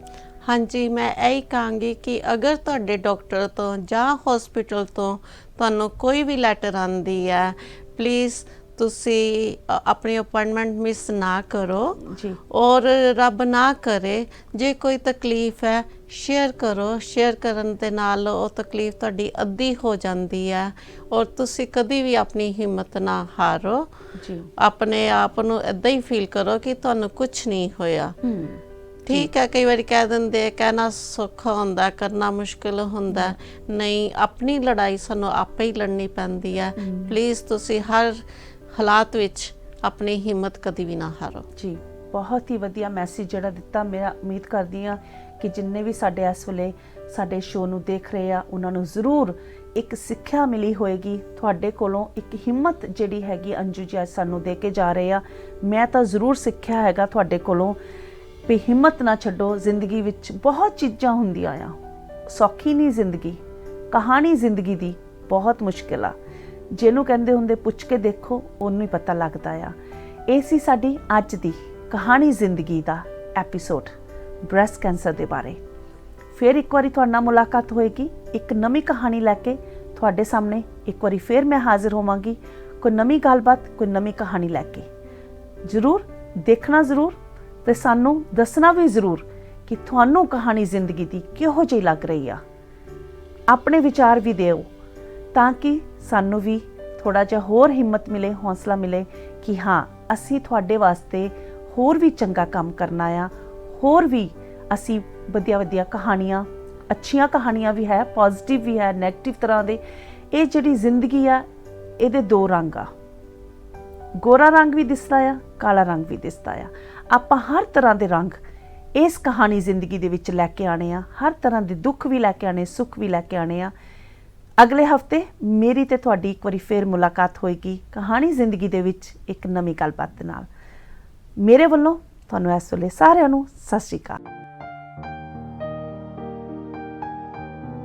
ਹਾਂਜੀ, ਮੈਂ ਇਹੀ ਕਹਾਂਗੀ ਕਿ ਅਗਰ ਤੁਹਾਡੇ ਡਾਕਟਰ ਤੋਂ ਜਾਂ ਹਸਪੀਟਲ ਤੋਂ ਤੁਹਾਨੂੰ ਕੋਈ ਵੀ ਲੈਟਰ ਆਉਂਦੀ ਹੈ, ਪਲੀਜ਼ ਤੁਸੀਂ ਆਪਣੀ ਅਪਾਇੰਟਮੈਂਟ ਮਿਸ ਨਾ ਕਰੋ ਜੀ। ਔਰ ਰੱਬ ਨਾ ਕਰੇ ਜੇ ਕੋਈ ਤਕਲੀਫ ਹੈ, ਸ਼ੇਅਰ ਕਰੋ। ਸ਼ੇਅਰ ਕਰਨ ਦੇ ਨਾਲ ਉਹ ਤਕਲੀਫ ਤੁਹਾਡੀ ਅੱਧੀ ਹੋ ਜਾਂਦੀ ਹੈ। ਔਰ ਤੁਸੀਂ ਕਦੀ ਵੀ ਆਪਣੀ ਹਿੰਮਤ ਨਾ ਹਾਰੋ ਜੀ। ਆਪਣੇ ਆਪ ਨੂੰ ਇੱਦਾਂ ਹੀ ਫੀਲ ਕਰੋ ਕਿ ਤੁਹਾਨੂੰ ਕੁਝ ਨਹੀਂ ਹੋਇਆ। ਠੀਕ ਹੈ, ਕਈ ਵਾਰੀ ਕਹਿ ਦਿੰਦੇ, ਕਹਿਣਾ ਸੌਖਾ ਹੁੰਦਾ, ਕਰਨਾ ਮੁਸ਼ਕਿਲ ਹੁੰਦਾ। ਨਹੀਂ, ਆਪਣੀ ਲੜਾਈ ਸਾਨੂੰ ਆਪੇ ਹੀ ਲੜਨੀ ਪੈਂਦੀ ਹੈ। ਪਲੀਜ਼ ਤੁਸੀਂ ਹਰ ਹਾਲਾਤ ਵਿੱਚ ਆਪਣੀ ਹਿੰਮਤ ਕਦੀ ਵੀ ਨਾ ਹਾਰੋ ਜੀ। ਬਹੁਤ ਹੀ ਵਧੀਆ ਮੈਸੇਜ ਜਿਹੜਾ ਦਿੱਤਾ। ਮੈਂ ਉਮੀਦ ਕਰਦੀ ਹਾਂ ਕਿ ਜਿੰਨੇ ਵੀ ਸਾਡੇ ਇਸ ਵੇਲੇ ਸਾਡੇ ਸ਼ੋਅ ਨੂੰ ਦੇਖ ਰਹੇ ਆ, ਉਹਨਾਂ ਨੂੰ ਜ਼ਰੂਰ ਇੱਕ ਸਿੱਖਿਆ ਮਿਲੀ ਹੋਏਗੀ ਤੁਹਾਡੇ ਕੋਲੋਂ। ਇੱਕ ਹਿੰਮਤ ਜਿਹੜੀ ਹੈਗੀ ਅੰਜੂ ਜੀ ਅੱਜ ਸਾਨੂੰ ਦੇ ਕੇ ਜਾ ਰਹੇ ਆ, ਮੈਂ ਤਾਂ ਜ਼ਰੂਰ ਸਿੱਖਿਆ ਹੈਗਾ ਤੁਹਾਡੇ ਕੋਲੋਂ ਵੀ ਹਿੰਮਤ ਨਾ ਛੱਡੋ। ਜ਼ਿੰਦਗੀ ਵਿੱਚ ਬਹੁਤ ਚੀਜ਼ਾਂ ਹੁੰਦੀਆਂ ਆ, ਸੌਖੀ ਨਹੀਂ ਜ਼ਿੰਦਗੀ। ਕਹਾਣੀ ਜ਼ਿੰਦਗੀ ਦੀ ਬਹੁਤ ਮੁਸ਼ਕਿਲ ਆ, ਜਿਹਨੂੰ ਕਹਿੰਦੇ ਹੁੰਦੇ ਪੁੱਛ ਕੇ ਦੇਖੋ, ਉਹਨੂੰ ਹੀ ਪਤਾ ਲੱਗਦਾ ਆ। ਇਹ ਸੀ ਸਾਡੀ ਅੱਜ ਦੀ ਕਹਾਣੀ ਜ਼ਿੰਦਗੀ ਦਾ ਐਪੀਸੋਡ ਬ੍ਰੈਸਟ ਕੈਂਸਰ ਦੇ ਬਾਰੇ। ਫਿਰ ਇੱਕ ਵਾਰੀ ਤੁਹਾਡੇ ਨਾਲ ਮੁਲਾਕਾਤ ਹੋਏਗੀ ਇੱਕ ਨਵੀਂ ਕਹਾਣੀ ਲੈ ਕੇ ਤੁਹਾਡੇ ਸਾਹਮਣੇ। ਇੱਕ ਵਾਰੀ ਫਿਰ ਮੈਂ ਹਾਜ਼ਰ ਹੋਵਾਂਗੀ ਕੋਈ ਨਵੀਂ ਗੱਲਬਾਤ, ਕੋਈ ਨਵੀਂ ਕਹਾਣੀ ਲੈ ਕੇ। ਜ਼ਰੂਰ ਦੇਖਣਾ ਜ਼ਰੂਰ, ਤੇ ਸਾਨੂੰ ਦੱਸਣਾ ਵੀ ਜ਼ਰੂਰ ਕਿ ਤੁਹਾਨੂੰ ਕਹਾਣੀ ਜ਼ਿੰਦਗੀ ਦੀ ਕਿਹੋ ਜਿਹੀ ਲੱਗ ਰਹੀ ਆ। ਆਪਣੇ ਵਿਚਾਰ ਵੀ ਦਿਓ ਤਾਂ ਕਿ ਸਾਨੂੰ ਵੀ ਥੋੜਾ ਜਿਹਾ ਹੋਰ ਹਿੰਮਤ ਮਿਲੇ, ਹੌਸਲਾ ਮਿਲੇ ਕਿ ਹਾਂ ਅਸੀਂ ਤੁਹਾਡੇ ਵਾਸਤੇ ਹੋਰ ਵੀ ਚੰਗਾ ਕੰਮ ਕਰਨਾ ਆ, ਹੋਰ ਵੀ ਅਸੀਂ ਵਧੀਆ ਕਹਾਣੀਆਂ, ਅੱਛੀਆਂ ਕਹਾਣੀਆਂ ਵੀ ਹੈ, ਪੋਜ਼ਿਟਿਵ ਵੀ ਹੈ, ਨੈਗੇਟਿਵ ਤਰ੍ਹਾਂ ਦੇ। ਇਹ ਜਿਹੜੀ ਜ਼ਿੰਦਗੀ ਆ ਇਹਦੇ ਦੋ ਰੰਗ ਆ, ਗੋਰਾ ਰੰਗ ਵੀ ਦਿਸਦਾ ਆ, ਕਾਲਾ ਰੰਗ ਵੀ ਦਿਸਦਾ ਆ। ਆਪਾਂ ਹਰ ਤਰ੍ਹਾਂ ਦੇ ਰੰਗ ਇਸ ਕਹਾਣੀ ਜ਼ਿੰਦਗੀ ਦੇ ਵਿੱਚ ਲੈ ਕੇ ਆਣੇ ਆ, ਹਰ ਤਰ੍ਹਾਂ ਦੇ ਦੁੱਖ ਵੀ ਲੈ ਕੇ ਆਣੇ, ਸੁੱਖ ਵੀ ਲੈ ਕੇ ਆਣੇ ਆ। ਅਗਲੇ ਹਫਤੇ ਮੇਰੀ ਤੇ ਤੁਹਾਡੀ ਇੱਕ ਵਾਰੀ ਫੇਰ ਮੁਲਾਕਾਤ ਹੋਏਗੀ ਕਹਾਣੀ ਜ਼ਿੰਦਗੀ ਦੇ ਵਿੱਚ ਇੱਕ ਨਵੀਂ ਗੱਲਬਾਤ ਦੇ ਨਾਲ। ਮੇਰੇ ਵੱਲੋਂ ਤੁਹਾਨੂੰ ਇਸ ਵੇਲੇ ਸਾਰਿਆਂ ਨੂੰ ਸਤਿ ਸ਼੍ਰੀ ਅਕਾਲ।